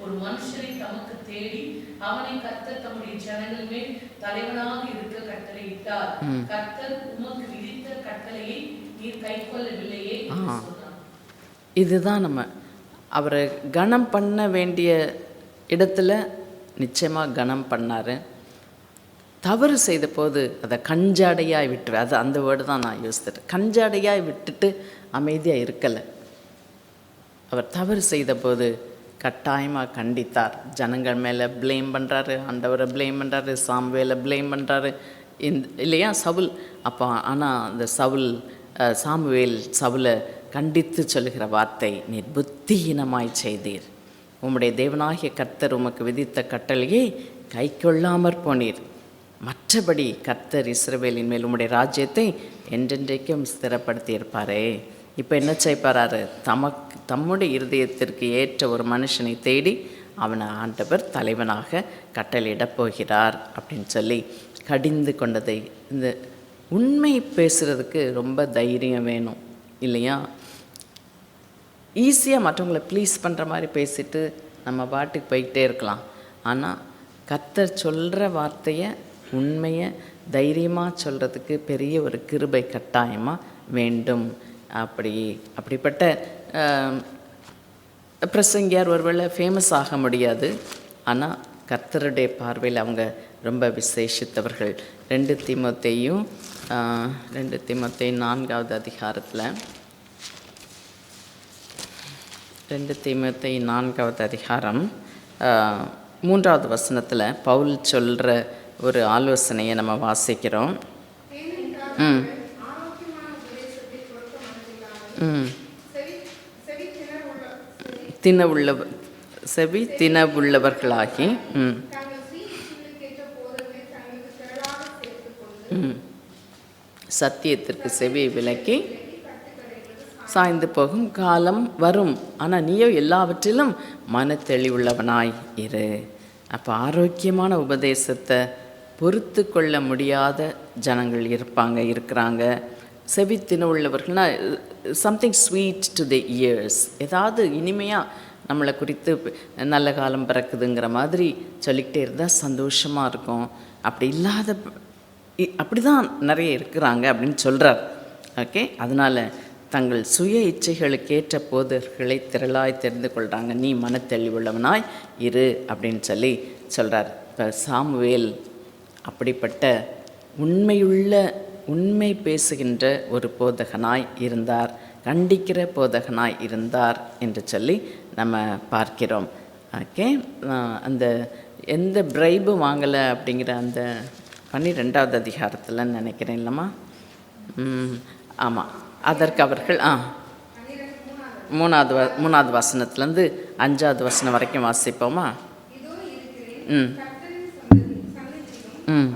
ஒரு மனுஷனை தமக்கு தேடி அவனை கர்த்தர் தம்முடைய ஜனங்கள் மேல் தலைவனாக இருக்க கட்டளையிட்டார். கர்த்தர் உமக்கு விதித்த கட்டளையை நீர் கைக்கொள்ளவில்லையே என்று சொன்னார். இதுதான் நம்ம அவரை கனம் பண்ண வேண்டிய இடத்துல நிச்சயமாக கனம் பண்ணார். தவறு செய்த போது அதை கஞ்சாடையாய் விட்டு, அது அந்த வேர்டு தான் நான் யோசித்துட்டேன். கஞ்சாடையாய் விட்டுட்டு அமைதியாக இருக்கலை. அவர் தவறு செய்த போது கட்டாயமாக கண்டித்தார். ஜனங்கள் மேலே ப்ளேம் பண்ணுறாரு, ஆண்டவரை ப்ளேம் பண்ணுறாரு, சாமுவேலை ப்ளேம் பண்ணுறாரு இல்லையா சவுல். அப்போ ஆனால் அந்த சாமுவேல் சவுலை கண்டித்து சொல்லுகிற வார்த்தை, நீர் புத்தியீனமாய் செய்தீர், உம்முடைய தேவனாகிய கர்த்தர் உமக்கு விதித்த கட்டளையை கை கொள்ளாமற் போனீர், மற்றபடி கர்த்தர் இஸ்ரவேலின் மேல் உம்முடைய ராஜ்யத்தை என்றென்றைக்கும் ஸ்திரப்படுத்தியிருப்பாரே. இப்போ என்ன செய்ப்பாராரு? தம்முடைய இருதயத்திற்கு ஏற்ற ஒரு மனுஷனை தேடி அவனை ஆண்டவர் தலைவனாக கட்டளையிடப் போகிறார் அப்படின்னு சொல்லி கடிந்து கொண்டதை. இந்த உண்மை பேசுகிறதுக்கு ரொம்ப தைரியம் வேணும் இல்லையா? ஈஸியாக மற்றவங்கள ப்ளீஸ் பண்ணுற மாதிரி பேசிட்டு நம்ம பாட்டுக்கு போய்கிட்டே இருக்கலாம். ஆனால் கர்த்தர் சொல்கிற வார்த்தையை, உண்மையை தைரியமாக சொல்கிறதுக்கு பெரிய ஒரு கிருபை கட்டாயமாக வேண்டும். அப்படிப்பட்ட பிரசங்கியார் ஒருவேளை ஃபேமஸ் ஆக முடியாது, ஆனால் கர்த்தருடைய பார்வையில் அவங்க ரொம்ப விசேஷித்தவர்கள். 2 தீமோத்தேயும் 4வது அதிகாரத்தில் 2 தீமோத்தேயு 4வது அதிகாரம் 3வது வசனத்தில் பவுல் சொல்கிற ஒரு ஆலோசனையை நம்ம வாசிக்கிறோம். செவி தினவுள்ளவர்களாகி சத்தியத்திற்கு செவியை விலக்கி சாய்ந்து போகும் காலம் வரும். ஆனால் நீயோ எல்லாவற்றிலும் மனத்தெளிவுள்ளவனாய் இரு. அப்போ ஆரோக்கியமான உபதேசத்தை பொறுத்து கொள்ள முடியாத ஜனங்கள் இருக்கிறாங்க. செவித்தின உள்ளவர்கள்னா something sweet to the ears, ஏதாவது இனிமையாக நம்மளை குறித்து நல்ல காலம் பிறக்குதுங்கிற மாதிரி சொல்லிக்கிட்டே இருந்தால் சந்தோஷமாக இருக்கும். அப்படி தான் நிறைய இருக்கிறாங்க அப்படின்னு சொல்கிறார். ஓகே, அதனால் தங்கள் சுய இச்சைகளுக்கேற்ற போதர்களை திரளாய் தெரிந்து கொள்கிறாங்க. நீ மனத்தெளிவுள்ளவனாய் இரு அப்படின்னு சொல்லி சொல்கிறார். இப்போ சாமுவேல் அப்படிப்பட்ட உண்மை பேசுகின்ற ஒரு போதகனாய் இருந்தார், கண்டிக்கிற போதகனாய் இருந்தார் என்று சொல்லி நம்ம பார்க்கிறோம். ஓகே, அந்த எந்த பிரைபும் வாங்கலை அப்படிங்கிற அந்த 12வது அதிகாரத்தில் நினைக்கிறேன் இல்லைம்மா? ஆமாம், அதற்கு அவர்கள் 3வது வசனத்துலேருந்து 5வது வசனம் வரைக்கும் வாசிப்போமா? ம் ம்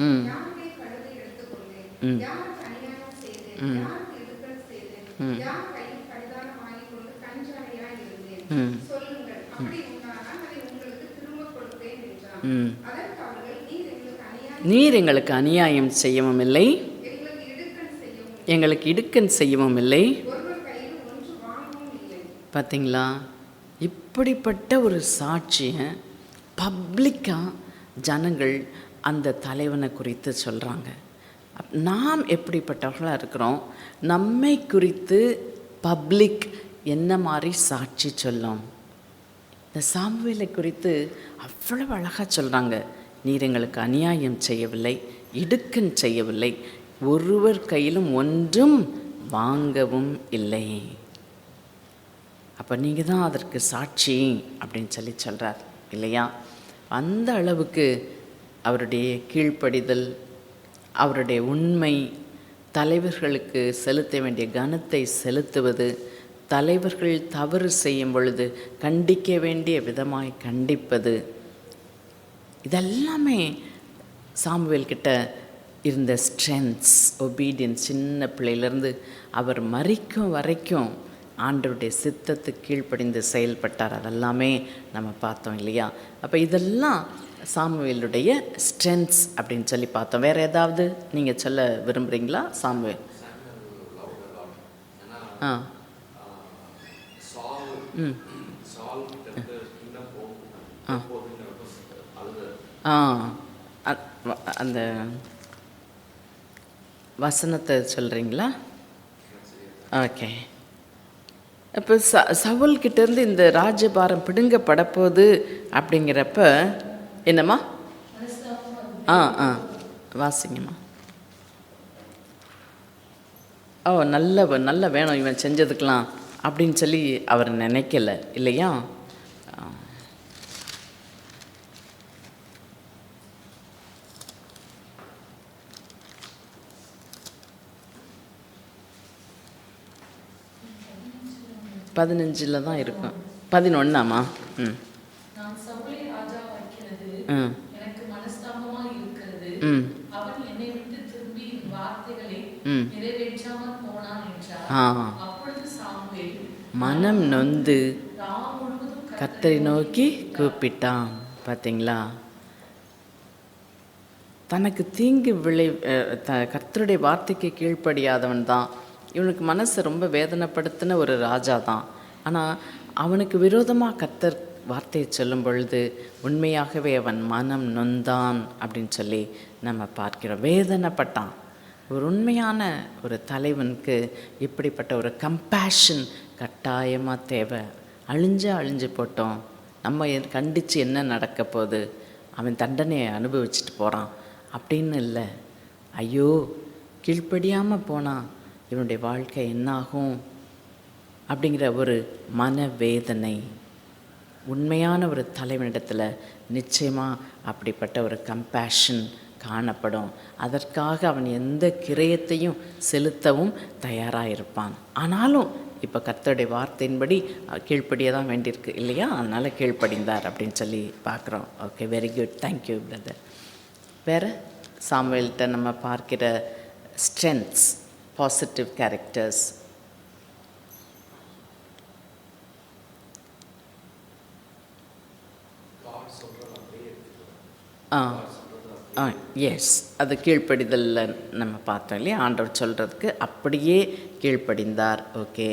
ம் ம் நீர் எங்களுக்கு அநியாயம் செய்யவும் இல்லை, எங்களுக்கு இடுக்கண் செய்யவும் இல்லை. பார்த்தீங்களா? இப்படிப்பட்ட ஒரு சாட்சியை பப்ளிக்காக ஜனங்கள் அந்த தலைவனை குறித்து சொல்கிறாங்க. நாம் எப்படிப்பட்டவர்களாக இருக்கிறோம்? நம்மை குறித்து பப்ளிக் என்ன மாதிரி சாட்சி சொல்லும்? இந்த சாமுவேலை குறித்து அவ்வளவு அழகாக சொல்கிறாங்க. நீர் எங்களுக்கு அநியாயம் செய்யவில்லை, இடுக்கண் செய்யவில்லை, ஒருவர் கையிலும் ஒன்றும் வாங்கவும் இல்லை. அப்போ நீங்கள் தான் அதற்கு சாட்சி அப்படின்னு சொல்லி சொல்கிறார் இல்லையா? அந்த அளவுக்கு அவருடைய கீழ்ப்படிதல், அவருடைய உண்மை, தலைவர்களுக்கு செலுத்த வேண்டிய கனத்தை செலுத்துவது, தலைவர்கள் தவறு செய்யும் பொழுது கண்டிக்க வேண்டிய விதமாய் கண்டிப்பது, இதெல்லாமே சாமுவேல் கிட்ட இருந்த ஸ்ட்ரென்த்ஸ், ஒபீடியன்ஸ். சின்ன பிள்ளையிலேருந்து அவர் மரிக்கும் வரைக்கும் ஆண்டவருடைய சித்தத்துக்கு கீழ்ப்படிந்து செயல்பட்டார். அதெல்லாமே நம்ம பார்த்தோம் இல்லையா? அப்போ இதெல்லாம் சாமுவேலுடைய ஸ்ட்ரென்த்ஸ் அப்படின்னு சொல்லி பார்த்தோம். வேறு ஏதாவது நீங்கள் சொல்ல விரும்புகிறீங்களா? சாமுவேல் அந்த வசனத்தை சொல்கிறீங்களா? ஓகே. இப்போ சவுல்கிட்டேருந்து இந்த ராஜபாரம் பிடுங்கப்படப்போகுது அப்படிங்கிறப்ப என்னம்மா? வாசிங்கம்மா. நல்ல வேணும் இவன் செஞ்சதுக்கெலாம் அப்படின்னு சொல்லி அவர் நினைக்கல இல்லையா? பதினஞ்சில் தான் இருக்கும். 11ஆமா? ஆ அப்பொழுது சாமுவேல் மனம் நொந்து ராம் முழுவதும் கர்த்தரை நோக்கி கூப்பிட்டான். பார்த்தீங்களா? தனக்கு தீங்கு கர்த்தருடைய வார்த்தைக்கு கீழ்ப்படியாதவன் தான். இவனுக்கு மனசை ரொம்ப வேதனைப்படுத்தின ஒரு ராஜா தான். ஆனால் அவனுக்கு விரோதமாக கர்த்தர் வார்த்தையை சொல்லும் பொழுது உண்மையாகவே அவன் மனம் நொந்தான் அப்படின்னு சொல்லி நம்ம பார்க்கிறோம். வேதனைப்பட்டான். ஒரு உண்மையான ஒரு தலைவனுக்கு இப்படிப்பட்ட ஒரு கம்பேஷன் கட்டாயமாக தேவை. அழிஞ்சு போட்டோம், நம்ம கண்டித்து என்ன நடக்க போகுது, அவன் தண்டனையை அனுபவிச்சுட்டு போகிறான் அப்படின்னு இல்லை. ஐயோ கீழ்ப்படியாமல் போனான், இவனுடைய வாழ்க்கை என்னாகும் அப்படிங்கிற ஒரு மனவேதனை உண்மையான ஒரு தலைவனிடத்தில் நிச்சயமாக அப்படிப்பட்ட ஒரு கம்பேஷன் காணப்படும். அதற்காக அவன் எந்த கிரயத்தையும் செலுத்தவும் தயாராக இருப்பான். ஆனாலும் இப்போ கர்த்தருடைய வார்த்தையின்படி கீழ்ப்படிய தான் வேண்டியிருக்கு இல்லையா? அதனால் கீழ்ப்படிந்தார் அப்படின்னு சொல்லி பார்க்குறோம். Okay, very good, thank you brother. வேறு சாமுவேல்கிட்ட நம்ம பார்க்கிற ஸ்ட்ரென்த்ஸ், பாசிட்டிவ் கேரக்டர்ஸ். எஸ், அது கீழ்ப்படிதலில் நம்ம பார்த்தோம் இல்லையா? ஆண்டவர் சொல்கிறதுக்கு அப்படியே கீழ்ப்படிந்தார். ஓகே,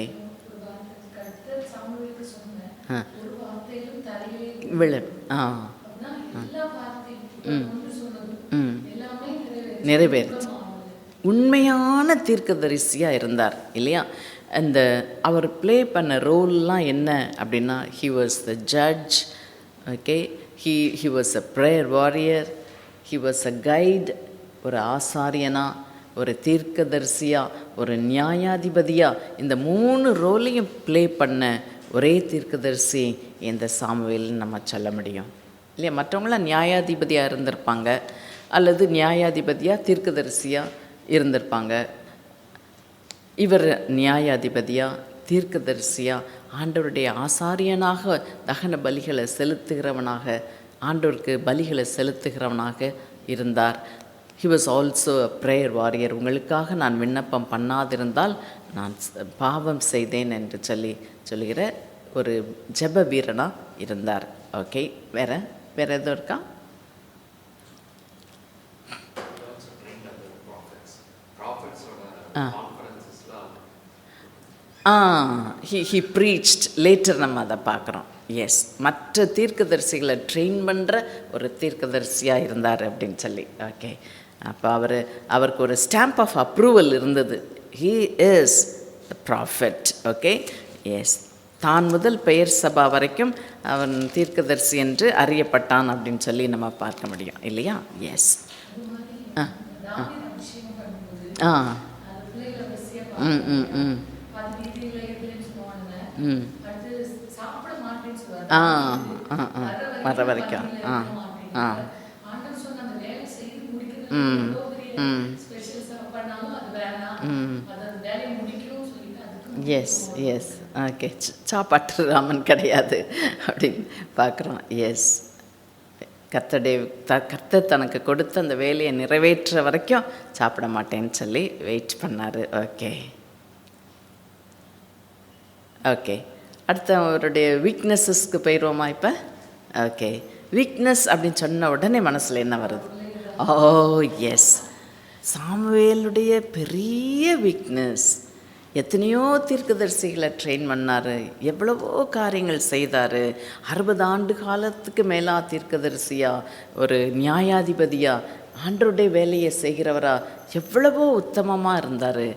விழ நிறைவேறுச்சு. உண்மையான தீர்க்கதரிசியாக இருந்தார் இல்லையா? அந்த அவர் ப்ளே பண்ண ரோல்லாம் என்ன அப்படின்னா, he was the judge. Okay, he was a prayer warrior, he was a guide, ஒரு ஆசாரியனா, ஒரு தீர்க்கதரிசியா, ஒரு நியாயாதிபதியா, இந்த 3 ரோலையும் ப்ளே பண்ண ஒரே தீர்க்கதரிசி இந்த சாமுவேல்னு நம்ம சொல்ல முடியும் இல்லையா? மற்றவங்களாம் நியாயாதிபதியாக இருந்திருப்பாங்க, அல்லது நியாயாதிபதியாக தீர்க்கதரிசியாக இருந்திருப்பாங்க. இவர் நியாயாதிபதியாக தீர்க்கதரிசியாக ஆண்டவருடைய ஆசாரியனாக தகன பலிகளை செலுத்துகிறவனாக, ஆண்டவருக்கு பலிகளை செலுத்துகிறவனாக இருந்தார். He was also a prayer warrior. உங்களுக்காக நான் விண்ணப்பம் பண்ணாதிருந்தால் நான் பாவம் செய்தேன் என்று சொல்லுகிற ஒரு ஜெப வீரனாக இருந்தார். ஓகே, வேறு எதுவும் இருக்கா? he preached later, நம்ம அதை பார்க்குறோம். எஸ், மற்ற தீர்க்கதரிசிகளை ட்ரெயின் பண்ணுற ஒரு தீர்க்கதரிசியாக இருந்தார் அப்படின்னு சொல்லி. ஓகே, அப்போ அவருக்கு ஒரு ஸ்டாம்ப் ஆஃப் அப்ரூவல் இருந்தது. he is the prophet. Okay, yes, தான் முதல் பெயர் சபா வரைக்கும் அவன் தீர்க்கதரிசி என்று அறியப்பட்டான் அப்படின்னு சொல்லி நம்ம பார்க்க முடியும் இல்லையா? எஸ். வர வரைக்கும் எஸ் எஸ். ஓகே, சாப்பாட்டு ராமன் கிடையாது அப்படின்னு பார்க்குறோம். எஸ், கர்த்தர் தனக்கு கொடுத்த அந்த வேலையை நிறைவேற்ற வரைக்கும் சாப்பிட மாட்டேன்னு சொல்லி வெயிட் பண்ணார். ஓகே ஓகே, அடுத்த அவருடைய வீக்னஸஸ்க்கு போயிடுவோமா இப்போ? ஓகே, வீக்னஸ் அப்படின்னு சொன்ன உடனே மனசில் என்ன வருது? ஓ எஸ், சாமுவேலுடைய பெரிய வீக்னஸ். எத்தனையோ தீர்க்கதரிசிகளை ட்ரெயின் பண்ணார், எவ்வளவோ காரியங்கள் செய்தார். 60 ஆண்டு காலத்துக்கு மேலா தீர்க்கதரிசியாக, ஒரு நியாயாதிபதியாக, ஆண்டவருடைய வேலையை செய்கிறவரா எவ்வளவோ உத்தமமாக இருந்தார்.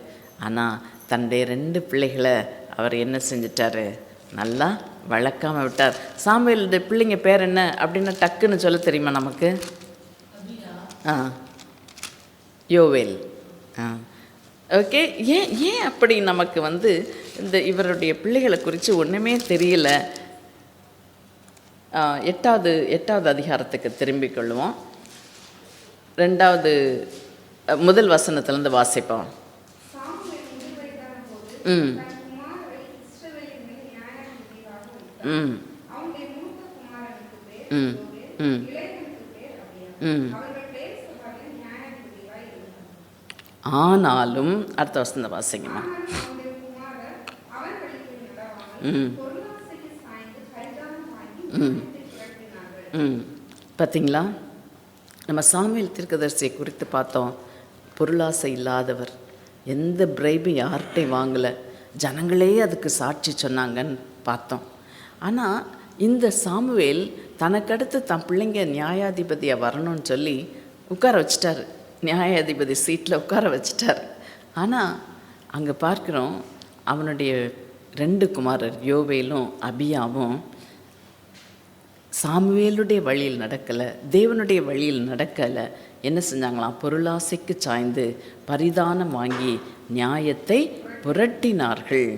ஆனால் தன்னுடைய 2 பிள்ளைகளை அவர் என்ன செஞ்சிட்டாரு? நல்லா வளர்க்காமல் விட்டார். சாமுவேலுடைய பிள்ளைங்க பேர் என்ன அப்படின்னு டக்குன்னு சொல்ல தெரியுமா நமக்கு? யோவேல். ஓகே, ஏன் அப்படி நமக்கு இவருடைய பிள்ளைகளை குறித்து ஒன்றுமே தெரியல. 8வது அதிகாரத்துக்கு திரும்பிக் கொள்வோம். 2வது முதல் வசனத்திலேருந்து வாசிப்போம். ஆனாலும் அடுத்த வசந்த வாசிங்கம்மா. பொருளாசைக்கு சாய்ந்து பரிதானம் வாங்கி நியாயத்தை புரட்டினார்கள். பார்த்தீங்களா, நம்ம சாமுவேல் தீர்க்கதரிசியை குறித்து பார்த்தோம். பொருளாசை இல்லாதவர், எந்த பிரைபும் யார்கிட்டையும் வாங்கலை, ஜனங்களே அதுக்கு சாட்சி சொன்னாங்கன்னு பார்த்தோம். ஆனால் இந்த சாமுவேல் தனக்கடுத்து தன் பிள்ளைங்க நியாயாதிபதியாக வரணும்னு சொல்லி உட்கார வச்சிட்டாரு, நியாயாதிபதி சீட்டில் உட்கார வச்சிட்டார். ஆனால் அங்கே பார்க்குறோம், அவனுடைய 2 குமாரர் யோவேலும் அபியாவும் சாமுவேலுடைய வழியில் நடக்கலை, தேவனுடைய வழியில் நடக்கலை. என்ன செஞ்சாங்களாம்? பொருளாசைக்கு சாய்ந்து பரிதானம் வாங்கி நியாயத்தை புரட்டினார்கள்.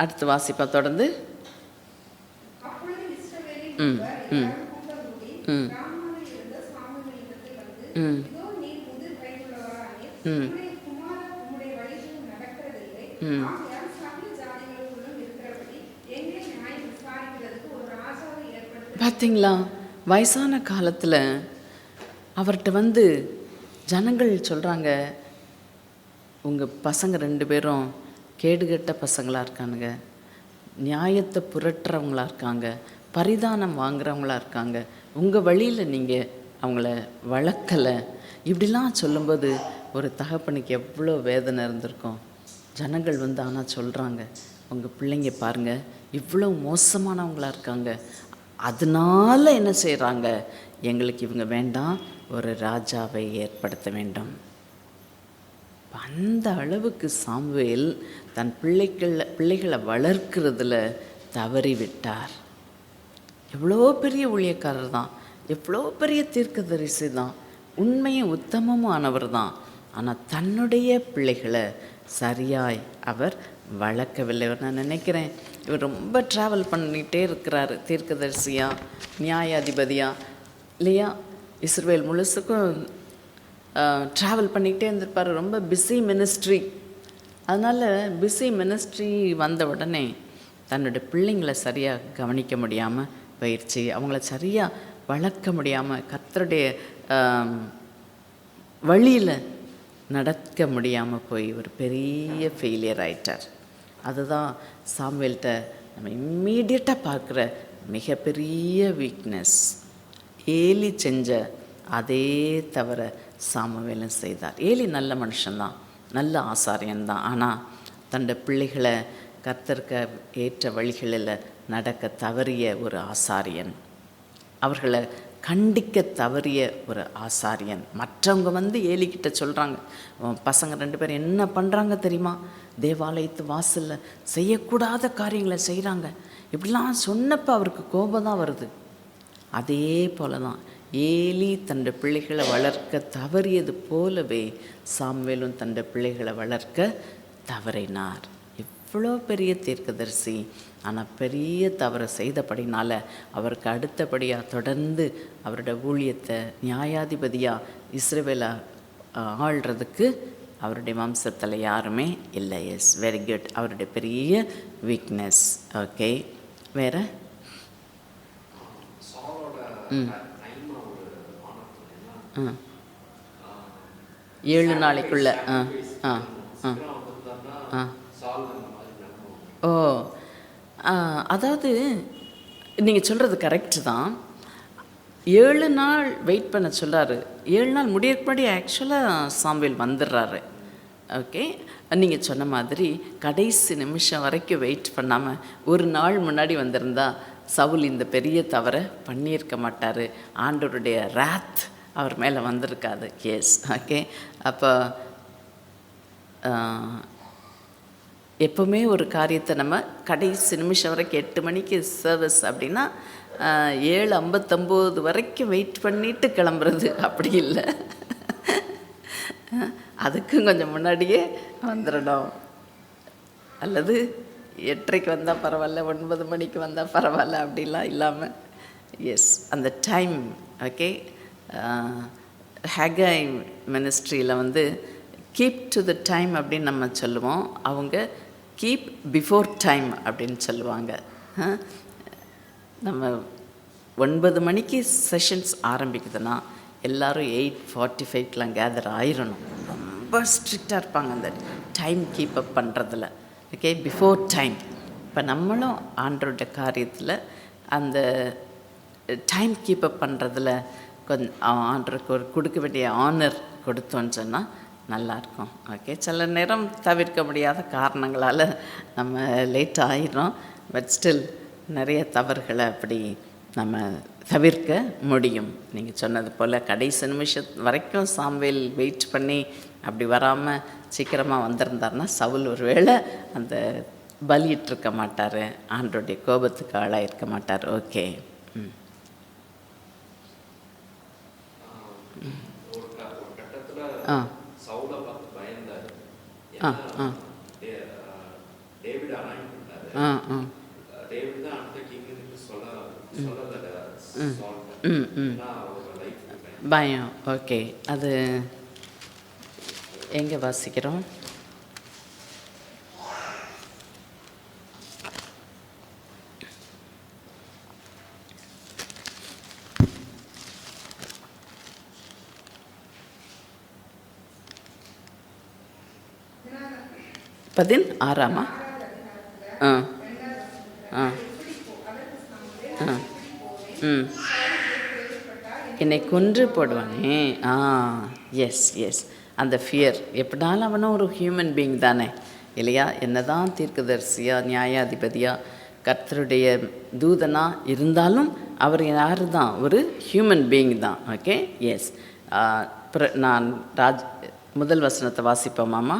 அடுத்து வாசிப்பா தொடர்ந்து. அப்பொழுது இஸ்ரவேலின் மூப்பர் எல்லாரும் கூட்டங்கூடி ராமாவில் இருந்த சாமுவேலிடத்தில் வந்து, இதோ நீர் முதிர் வயதுள்ளவரானீர், உம்முடைய குமாரர் உம்முடைய வழிகளில் நடக்கிறதில்லை. ஆகையால் சகல ஜாதிகளுக்குள்ளும் இருக்கிறபடி எங்களை நியாயம் விசாரிக்கிறதுக்கு ஒரு ராஜாவை ஏற்படுத்த. பார்த்தீங்களா, வயசான காலத்தில் அவர்கிட்ட வந்து ஜனங்கள் சொல்கிறாங்க, உங்கள் பசங்க 2 பேரும் கேடுகெட்ட பசங்களாக இருக்கானுங்க, நியாயத்தை புரட்டுறவங்களா இருக்காங்க, பரிதானம் வாங்குறவங்களா இருக்காங்க, உங்கள் வழியில் நீங்கள் அவங்கள வளர்க்கலை. இப்படிலாம் சொல்லும்போது ஒரு தகப்பனுக்கு எவ்வளோ வேதனை இருந்திருக்கும். ஜனங்கள் வந்து ஆனால் சொல்கிறாங்க, உங்கள் பிள்ளைங்க பாருங்கள் இவ்வளோ மோசமானவங்களா இருக்காங்க, அதனால என்ன செய்கிறாங்க, எங்களுக்கு இவங்க வேண்டாம், ஒரு ராஜாவை ஏற்படுத்த வேண்டும். அந்த அளவுக்கு சாமுவேல் தன் பிள்ளைகளை வளர்க்கிறதுல தவறிவிட்டார். எவ்வளோ பெரிய ஊழியக்காரர் தான், எவ்வளோ பெரிய தீர்க்கதரிசி தான், உண்மையும் உத்தமமும் ஆனவர் தான். ஆனால் தன்னுடைய பிள்ளைகளை சரியாய் அவர் வளர்க்கவில்லை. நான் நினைக்கிறேன், இவர் ரொம்ப ட்ராவல் பண்ணிகிட்டே இருக்கிறாரு, தீர்க்கதரிசியா நியாயாதிபதியா இல்லையா, இஸ்ரவேல் முழுசுக்கும் ட்ராவல் பண்ணிக்கிட்டே இருந்திருப்பார். ரொம்ப பிஸி மினிஸ்ட்ரி. அதனால் பிஸி மினிஸ்ட்ரி வந்த உடனே தன்னுடைய பிள்ளைங்களை சரியாக கவனிக்க முடியாமல் போயிடுச்சு, அவங்கள சரியாக வளர்க்க முடியாமல், கர்த்தருடைய வழியில் நடக்க முடியாமல் போய் ஒரு பெரிய ஃபெயிலியர் ஆயிட்டார். அதுதான் சாமுவேல்கிட்ட நம்ம இம்மீடியட்டாக பார்க்குற மிகப்பெரிய வீக்னஸ். ஏலி செஞ்ச அதே தவிர சாமுவேலும் செய்தார். ஏலி நல்ல மனுஷன்தான், நல்ல ஆசாரியன்தான். ஆனால் தன்னுடைய பிள்ளைகளை கர்த்தருக்கு ஏற்ற வழிகளில் நடக்க தவறிய ஒரு ஆசாரியன், அவர்களை கண்டிக்க தவறிய ஒரு ஆசாரியன். மற்றவங்க வந்து ஏலிக்கிட்ட சொல்கிறாங்க, பசங்க 2 பேரும் என்ன பண்ணுறாங்க தெரியுமா, தேவாலயத்து வாசலில் செய்யக்கூடாத காரியங்களை செய்கிறாங்க. இப்படிலாம் சொன்னப்போ அவருக்கு கோபம் தான் வருது. அதே போல தான் ஏலி தன்னுடைய பிள்ளைகளை வளர்க்க தவறியது போலவே சாமுவேலும் தன்னுடைய பிள்ளைகளை வளர்க்க தவறினார். இவ்வளோ பெரிய தீர்க்கதரிசி, ஆனால் பெரிய தவறை செய்தபடினால அவருக்கு அடுத்தபடியாக தொடர்ந்து அவருடைய ஊழியத்தை நியாயாதிபதியாக இஸ்ரவேலை ஆள்றதுக்கு அவருடைய வம்சத்தில் யாருமே இல்லை. Yes, very good. அவருடைய பெரிய வீக்னஸ். ஓகே, வேறு 7 நாளைக்குள்ள ஓ, அதாவது நீங்கள் சொல்கிறது கரெக்டு தான். 7 நாள் வெயிட் பண்ண சொல்கிறாரு. 7 நாள் முடியறதுக்கு முன்னாடி ஆக்சுவலாக சாமுவேல் வந்துடுறாரு. ஓகே, நீங்கள் சொன்ன மாதிரி கடைசி நிமிஷம் வரைக்கும் வெயிட் பண்ணாமல் ஒரு நாள் முன்னாடி வந்திருந்தா சவுல் இந்த பெரிய தவறை பண்ணியிருக்க மாட்டார். ஆண்டவருடைய ராத் அவர் மேலே வந்திருக்காது. Yes, okay. அப்போ எப்போவுமே ஒரு காரியத்தை நம்ம கடைசி நிமிஷம் வரைக்கும் 8 மணிக்கு சர்வீஸ் அப்படின்னா 7:59 வரைக்கும் வெயிட் பண்ணிவிட்டு கிளம்புறது அப்படி இல்லை. அதுக்கும் கொஞ்சம் முன்னாடியே வந்துடணும். அல்லது 8:30 வந்தால் பரவாயில்ல, 9 மணிக்கு வந்தால் பரவாயில்ல, அப்படிலாம் இல்லாமல் எஸ் அந்த டைம். ஓகே, ஹேகாய் மினிஸ்ட்ரியில் வந்து கீப் டு த டைம் அப்படின்னு நம்ம சொல்லுவோம். அவங்க கீப் பிஃபோர் டைம் அப்படின்னு சொல்லுவாங்க. நம்ம 9 மணிக்கு செஷன்ஸ் ஆரம்பிக்குதுன்னா எல்லோரும் 8:45 கேதர் ஆயிடணும். ரொம்ப ஸ்ட்ரிக்டாக இருப்பாங்க அந்த டைம் கீப் அப் பண்ணுறதுல. ஓகே, பிஃபோர் டைம் இப்போ நம்மளும் ஆண்டவருடைய காரியத்தில் அந்த டைம் கீப்பப் பண்ணுறதுல கொஞ்சம் ஆண்டருக்கு ஒரு கொடுக்க வேண்டிய ஆனர் கொடுத்தோன்னு சொன்னால் நல்லாயிருக்கும். ஓகே, சில நேரம் தவிர்க்க முடியாத காரணங்களால் நம்ம லேட் ஆகிடும். பட் ஸ்டில் நிறைய தவறுகளை அப்படி நம்ம தவிர்க்க முடியும். நீங்கள் சொன்னது போல் கடைசி நிமிஷம் வரைக்கும் சாமுவேல் வெயிட் பண்ணி அப்படி வராமல் சீக்கிரமாக வந்திருந்தாருன்னா சவுல் ஒரு வேளை அந்த பலியிட்டிருக்க மாட்டார், ஆண்டோடைய கோபத்துக்கு ஆளாக இருக்க மாட்டார். ஓகே. ஆ சவுலை பார்த்து பயந்தாரு. ஆ ஆ டேவிட் அனாயிண்ட் பண்ணாரு. ஆ ஆ டேவிட் தான் அடுத்த கிங்னு சொல்லல பயம். ஓகே, அது எங்கே வாசிக்கிறோம்? பதினாறாமா? ஆ ஆ ஆ ம் என்னை கொன்று போடுவானே. எஸ் அந்த ஃபியர். எப்படினாலும் அவனும் ஒரு ஹியூமன் பீயிங் தானே இல்லையா? என்னதான் தீர்க்கதரிசியா நியாயாதிபதியா கர்த்தருடைய தூதனா இருந்தாலும் அவர் யார் தான்? ஒரு ஹியூமன் பீயிங் தான். Okay, yes. நான் முதல் வசனத்தை வாசிப்போமாம்மா?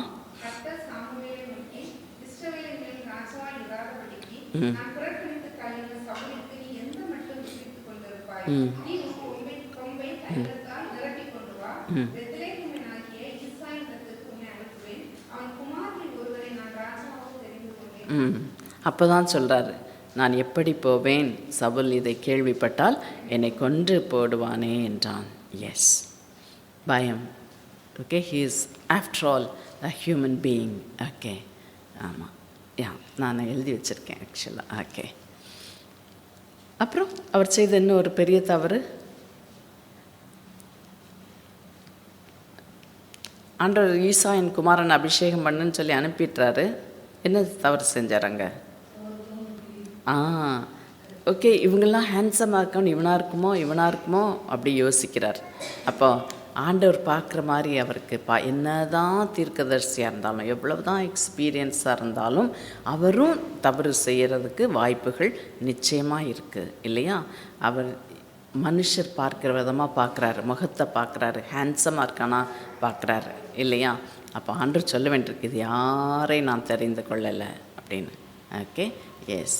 அப்போ தான் சொல்கிறாரு, நான் எப்படி போவேன், சவுல் இதை கேள்விப்பட்டால் என்னை கொன்று போடுவானே என்றான். எஸ், பயம். Okay, he is after all a human being. Okay, ஆமாம், நான் எழுதி வச்சுருக்கேன் ஆக்சுவலாக. ஓகே, அப்புறம் அவர் செய்த இன்னும் ஒரு பெரிய தவறு, ஆண்டவர் ஈசா என் குமாரன் அபிஷேகம் பண்ணுன்னு சொல்லி அனுப்பிட்டுறாரு. என்ன தவறு செஞ்சாராங்க? ஓகே, இவங்கெல்லாம் ஹேண்ட்ஸமாக இருக்கணும், இவனாக இருக்குமோ அப்படி யோசிக்கிறார். அப்போ ஆண்டவர் பார்க்குற மாதிரி அவருக்கு என்ன தான் தீர்க்கதரிசியாக இருந்தாலும், எவ்வளவு தான் எக்ஸ்பீரியன்ஸாக இருந்தாலும் அவரும் தவறு செய்கிறதுக்கு வாய்ப்புகள் நிச்சயமாக இருக்குது இல்லையா? அவர் மனுஷர் பார்க்குற விதமாக பார்க்குறாரு, முகத்தை பார்க்குறாரு, ஹேண்ட்ஸமாக இருக்கானா பார்க்குறாரு இல்லையா? அப்போ ஆண்டவர் சொல்ல வேண்டியிருக்கு, இது யாரை நான் தெரிந்து கொள்ளலை அப்படின்னு. Okay, S.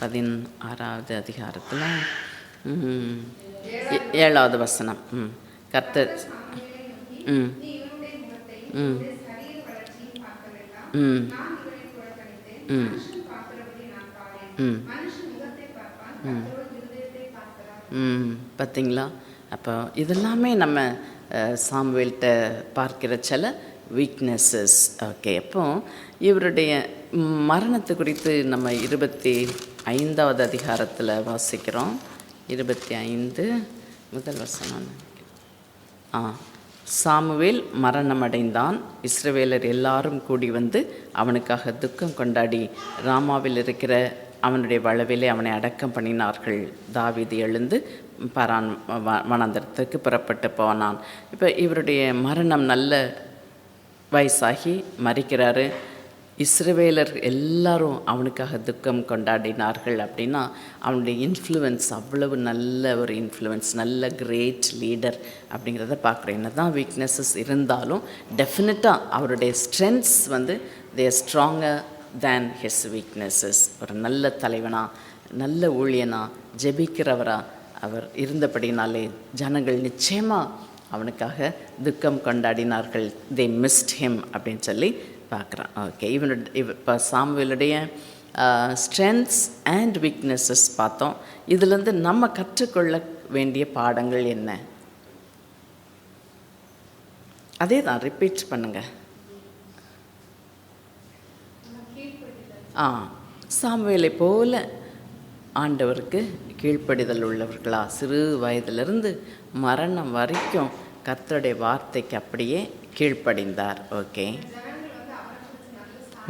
16வது அதிகாரத்தில் 7வது வசனம். கர்த்தர் பார்த்தீங்களா? அப்போ இதெல்லாமே நம்ம சாமுவேல்கிட்ட பார்க்கிற சில வீக்னஸஸ். ஓகே, அப்போ இவருடைய மரணத்து குறித்து நம்ம 25வது அதிகாரத்தில் வாசிக்கிறோம். 25 முதல் வசனம். சாமுவேல் மரணமடைந்தான். இஸ்ரவேலர் எல்லாரும் கூடி வந்து அவனுக்காக துக்கம் கொண்டாடி ராமாவில் இருக்கிற அவனுடைய வளவிலே அவனை அடக்கம் பண்ணினார்கள். தாவீது எழுந்து பரான் வனாந்தரத்துக்கு புறப்பட்டு போனான். இப்போ இவருடைய மரணம், நல்ல வயசாகி மரிக்கிறாரு. இஸ்ரவேலர் எல்லாரும் அவனுக்காக துக்கம் கொண்டாடினார்கள். அப்படின்னா அவனுடைய இன்ஃப்ளூயன்ஸ் அவ்வளவு நல்ல ஒரு இன்ஃப்ளூயன்ஸ், நல்ல கிரேட் லீடர் அப்படிங்கிறத பார்க்குறேன். என்ன தான் வீக்னஸஸ் இருந்தாலும் டெஃபினட்டாக அவருடைய strengths they are stronger than his weaknesses. ஒரு நல்ல தலைவனாக, நல்ல ஊழியனாக, ஜெபிக்கிறவராக அவர் இருந்தபடினாலே ஜனங்கள் நிச்சயமாக அவனுக்காக துக்கம் கொண்டாடினார்கள். தே மிஸ்ட் ஹிம் அப்படின்னு சொல்லி பார்க்குறான். ஓகே, இப்போ சாமுவேலுடைய ஸ்ட்ரென்த்ஸ் அண்ட் வீக்னஸஸ் பார்த்தோம். இதுலேருந்து நம்ம கற்றுக்கொள்ள வேண்டிய பாடங்கள் என்ன? அதே தான் ரிப்பீட் பண்ணுங்கள். சாமுவேலை போல ஆண்டவருக்கு கீழ்ப்படிதல் உள்ளவர்களா, சிறு வயதிலிருந்து மரணம் வரைக்கும் கர்த்தருடைய வார்த்தைக்கு அப்படியே கீழ்ப்படிந்தார். ஓகே,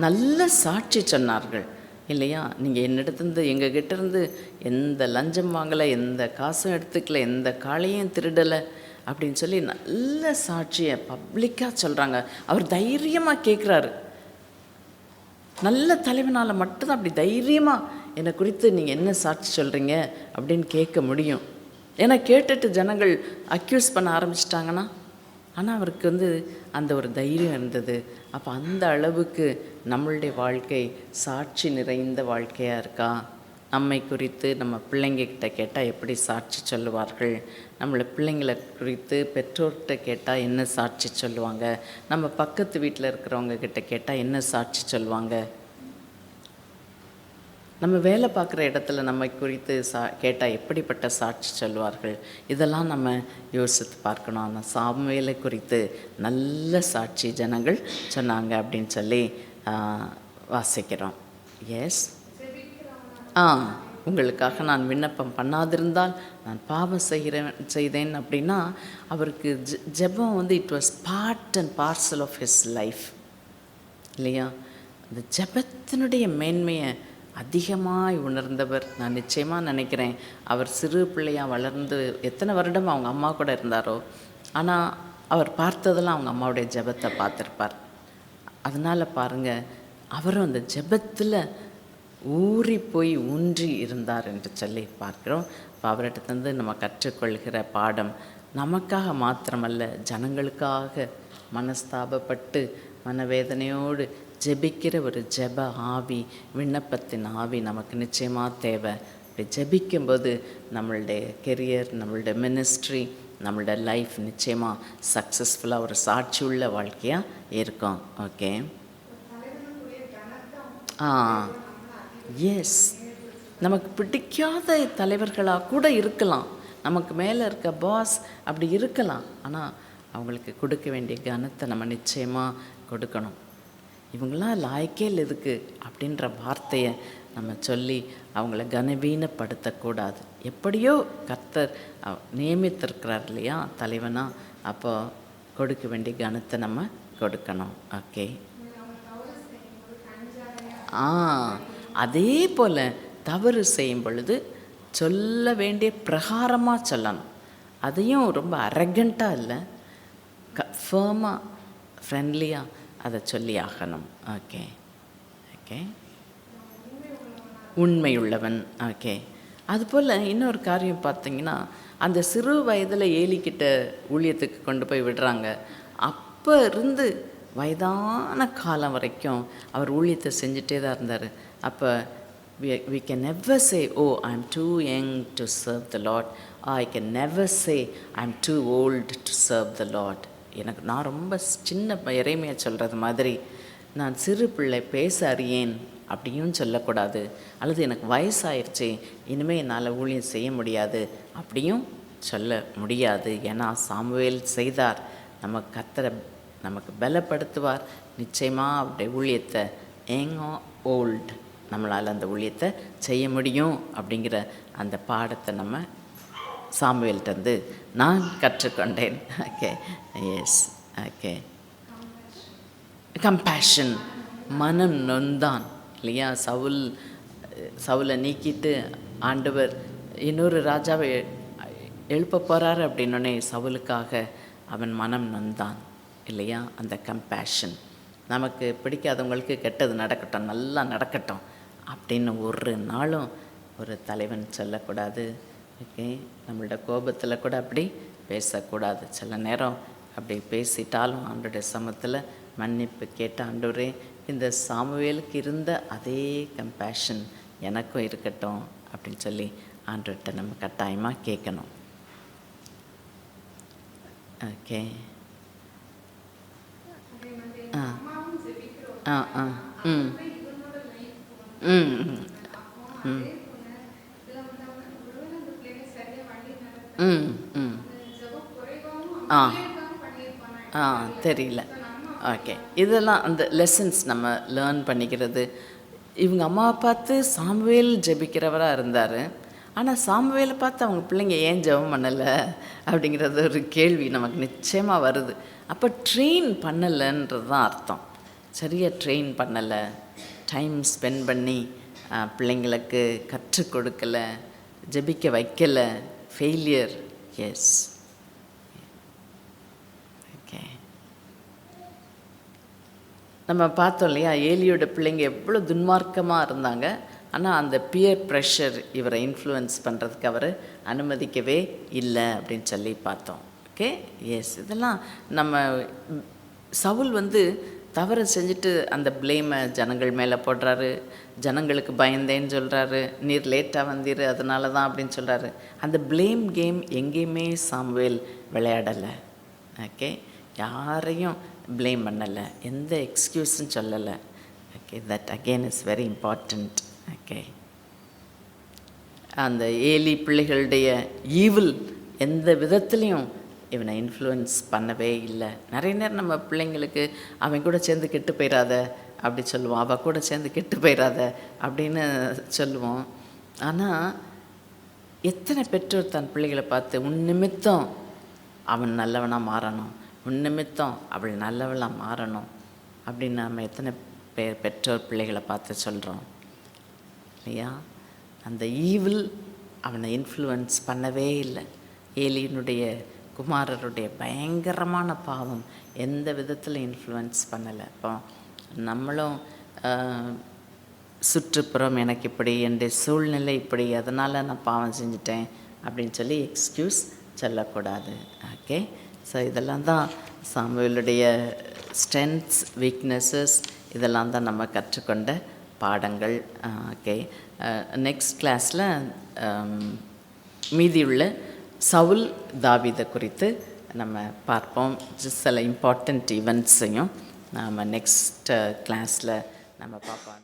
நல்ல சாட்சி சொன்னார்கள் இல்லையா? நீங்கள் என்னிடத்துலேருந்து எங்ககிட்ட இருந்து எந்த லஞ்சம் வாங்கலை, எந்த காசும் எடுத்துக்கல, எந்த காளையும் திருடலை அப்படின்னு சொல்லி நல்ல சாட்சியை பப்ளிக்காக சொல்கிறாங்க. அவர் தைரியமாக கேட்குறாரு. நல்ல தலைவனால் மட்டும்தான் அப்படி தைரியமாக என்னை குறித்து நீங்கள் என்ன சாட்சி சொல்கிறீங்க அப்படின்னு கேட்க முடியும். ஏன்னா கேட்டுட்டு ஜனங்கள் அக்யூஸ் பண்ண ஆரம்பிச்சிட்டாங்கன்னா, ஆனால் அவருக்கு அந்த ஒரு தைரியம் இருந்தது. அப்போ அந்த அளவுக்கு நம்மளுடைய வாழ்க்கை சாட்சி நிறைந்த வாழ்க்கையாக இருக்கா? நம்மை குறித்து நம்ம பிள்ளைங்கக்கிட்ட கேட்டால் எப்படி சாட்சி சொல்லுவார்கள்? நம்மளை பிள்ளைங்களை குறித்து பெற்றோர்கிட்ட கேட்டால் என்ன சாட்சி சொல்லுவாங்க? நம்ம பக்கத்து வீட்டில் இருக்கிறவங்க கிட்ட கேட்டால் என்ன சாட்சி சொல்லுவாங்க? நம்ம வேலை பார்க்குற இடத்துல நம்மை குறித்து கேட்டால் எப்படிப்பட்ட சாட்சி சொல்லுவார்கள்? இதெல்லாம் நம்ம யோசித்து பார்க்கணும். ஆனால் சாமுவேலை குறித்து நல்ல சாட்சி ஜனங்கள் சொன்னாங்க அப்படின்னு சொல்லி வாசிக்கிறோம். எஸ், உங்களுக்காக நான் விண்ணப்பம் பண்ணாதிருந்தால் நான் பாவம் செய்தேன் அப்படின்னா அவருக்கு ஜெபம் it was part and parcel of his life இல்லையா? அந்த ஜெபத்தினுடைய மேன்மையை அதிகமாக உணர்ந்தவர். நான் நிச்சயமாக நினைக்கிறேன் அவர் சிறு பிள்ளையாக வளர்ந்து எத்தனை வருடம் அவங்க அம்மா கூட இருந்தாரோ, ஆனால் அவர் பார்த்ததெல்லாம் அவங்க அம்மாவுடைய ஜெபத்தை பார்த்துருப்பார். அதனால் பாருங்கள், அவரும் அந்த ஜெபத்தில் ஊறி போய் ஊன்றி இருந்தார் என்று சொல்லி பார்க்கிறோம். இப்போ அவர்கிட்ட நம்ம கற்றுக்கொள்கிற பாடம் நமக்காக மாத்திரமல்ல, ஜனங்களுக்காக மனஸ்தாபப்பட்டு மனவேதனையோடு ஜெபிக்கிற ஒரு ஜெப ஆவி, விண்ணப்பத்தின் ஆவி நமக்கு நிச்சயமாக தேவை. அப்படி ஜெபிக்கும்போது நம்மளுடைய கெரியர், நம்மளுடைய மினிஸ்ட்ரி, நம்மளுடைய லைஃப் நிச்சயமாக சக்ஸஸ்ஃபுல்லாக ஒரு சாட்சி உள்ள வாழ்க்கையாக இருக்கும். ஓகே, எஸ், நமக்கு பிடிக்காத தலைவர்களாக கூட இருக்கலாம், நமக்கு மேலே இருக்க பாஸ் அப்படி இருக்கலாம், ஆனால் அவங்களுக்கு கொடுக்க வேண்டிய கனத்தை நம்ம நிச்சயமாக கொடுக்கணும். இவங்களாம் லாய்க்கே எதுக்கு அப்படின்ற வார்த்தையை நம்ம சொல்லி அவங்கள கனவீனப்படுத்தக்கூடாது. எப்படியோ கர்த்தர் நியமித்திருக்கிறார் இல்லையா தலைவனாக, அப்போ கொடுக்க வேண்டிய கனத்தை நம்ம கொடுக்கணும். ஓகே, அதே போல் தவறு செய்யும் பொழுது சொல்ல வேண்டிய பிரகாரமாக சொல்லணும். அதையும் ரொம்ப அரகண்ட்டாக இல்லை, ஃபேமாக ஃப்ரெண்ட்லியாக அதை சொல்லி ஆகணும். Okay okay, உண்மையுள்ளவன். ஓகே, அதுபோல் இன்னொரு காரியம் பார்த்திங்கன்னா, அந்த சிறு வயதில் ஏலிக்கிட்ட ஊழியத்துக்கு கொண்டு போய் விடுறாங்க. அப்போ இருந்து வயதான காலம் வரைக்கும் அவர் ஊழியத்தை செஞ்சுட்டே தான் இருந்தார். அப்போ we can never say, oh, I'm too young to serve the Lord, or I can never say I'm too old to serve the Lord. நான் ரொம்ப சின்ன இறைமையை சொல்கிறது மாதிரி, நான் சிறு பிள்ளை பேச அறியேன் அப்படியும் சொல்லக்கூடாது, அல்லது எனக்கு வயசாயிருச்சு இனிமேல் என்னால் ஊழியம் செய்ய முடியாது அப்படியும் சொல்ல முடியாது. ஏன்னா சாமுவேல் செய்தார். கர்த்தரை நமக்கு பலப்படுத்துவார். நிச்சயமாக அவருடைய ஊழியத்தை ஓல்டு நம்மளால் அந்த ஊழியத்தை செய்ய முடியும் அப்படிங்கிற அந்த பாடத்தை நம்ம சாமுவேல்கிட்டருந்து நான் கற்றுக்கொண்டேன். ஓகே, எஸ், ஓகே, கம்பேஷன், மனம் நொந்தான் இல்லையா? சவுலை நீக்கிட்டு ஆண்டவர் இன்னொரு ராஜாவை எழுப்ப போகிறாரு அப்படின்னோடனே சவுலுக்காக அவன் மனம் நொந்தான் இல்லையா? அந்த கம்பேஷன், நமக்கு பிடிக்காதவங்களுக்கு கெட்டது நடக்கட்டும், நல்லா நடக்கட்டும் அப்படின்னு ஒரு நாளும் ஒரு தலைவன் சொல்லக்கூடாது. ஓகே, நம்மளோட கோபத்தில் கூட அப்படி பேசக்கூடாது. சில நேரம் அப்படி பேசிட்டாலும் ஆண்டோடைய சமத்தில் மன்னிப்பு கேட்ட, ஆண்டவரே இந்த சாமுவேலுக்கு இருந்த அதே கம்பேஷன் எனக்கும் இருக்கட்டும் அப்படின்னு சொல்லி ஆண்டவர்கிட்ட நம்ம கட்டாயமாக கேட்கணும். ஓகே, தெரியல. ஓகே, இதெல்லாம் அந்த லெசன்ஸ் நம்ம லேர்ன் பண்ணிக்கிறது. இவங்க அம்மாவை பார்த்து சாமுவேல் ஜெபிக்கிறவராக இருந்தார், ஆனால் சாமுவேலை பார்த்து அவங்க பிள்ளைங்க ஏன் ஜெபம் பண்ணலை அப்படிங்கிறது ஒரு கேள்வி நமக்கு நிச்சயமாக வருது. அப்போ ட்ரெயின் பண்ணலைன்றது தான் அர்த்தம் சரியாக ட்ரெயின் பண்ணலை, டைம் ஸ்பெண்ட் பண்ணி பிள்ளைங்களுக்கு கற்றுக் கொடுக்கலை, ஜெபிக்க வைக்கலை, ஃபெயிலியர். S, okay. நம்ம பார்த்தோம் இல்லையா, ஏலியோட பிள்ளைங்க எவ்வளோ துன்மார்க்கமாக இருந்தாங்க. ஆனால் அந்த பியர் ப்ரெஷர் இவரை இன்ஃப்ளூயன்ஸ் பண்ணுறதுக்கு அவர் அனுமதிக்கவே இல்லை அப்படின்னு சொல்லி பார்த்தோம். Okay, yes. இதெல்லாம் நம்ம சவுல் தவறு செஞ்சுட்டு அந்த ப்ளேமை ஜனங்கள் மேலே போடுறாரு. ஜனங்களுக்கு பயந்தேன்னு சொல்கிறாரு, நீர் லேட்டாக வந்தீர் அதனால தான் அப்படின்னு சொல்கிறாரு. அந்த ப்ளேம் கேம் எங்கேயுமே சாமுவேல் விளையாடலை. ஓகே, யாரையும் ப்ளேம் பண்ணலை, எந்த எக்ஸ்கியூஸும் சொல்லலை. Okay, that again is very important. Okay, அந்த ஏலி பிள்ளைகளுடைய ஈவில் எந்த விதத்துலேயும் இவனை இன்ஃப்ளூயன்ஸ் பண்ணவே இல்லை. நிறைய நேரம் நம்ம பிள்ளைங்களுக்கு அவன் கூட சேர்ந்து கெட்டு போயிடாத அப்படி சொல்லுவோம், அவள் கூட சேர்ந்து கெட்டு போயிடாத அப்படின்னு சொல்லுவோம். ஆனால் எத்தனை பெற்றோர் தன் பிள்ளைகளை பார்த்து உன் நிமித்தம் அவன் நல்லவனாக மாறணும், உன் நிமித்தம் அவள் நல்லவளாக மாறணும் அப்படின்னு நம்ம எத்தனை பெற்றோர் பிள்ளைகளை பார்த்து சொல்கிறோம் இல்லையா? அந்த ஈவில் அவனை இன்ஃப்ளூயன்ஸ் பண்ணவே இல்லை. ஏலியினுடைய குமாரருடைய பயங்கரமான பாவம் எந்த விதத்தில் இன்ஃப்ளூயன்ஸ் பண்ணலை. அப்போ நம்மளும் சுற்றுப்புறம் எனக்கு இப்படி, என்னுடைய சூழ்நிலை இப்படி, அதனால் நான் பாவம் செஞ்சிட்டேன் அப்படின்னு சொல்லி எக்ஸ்கியூஸ் சொல்லக்கூடாது. ஓகே, ஸோ இதெல்லாம் தான் சாமுவேலுடைய ஸ்ட்ரென்த்ஸ், வீக்னஸஸ், இதெல்லாம் தான் நம்ம கற்றுக்கொண்ட பாடங்கள். ஓகே, நெக்ஸ்ட் கிளாஸில் மீதியுள்ள சவுல் தாவீதை குறித்து நம்ம பார்ப்போம். சில இம்பார்ட்டண்ட் ஈவெண்ட்ஸையும் நம்ம நெக்ஸ்ட் கிளாஸில் நம்ம பார்ப்போம்.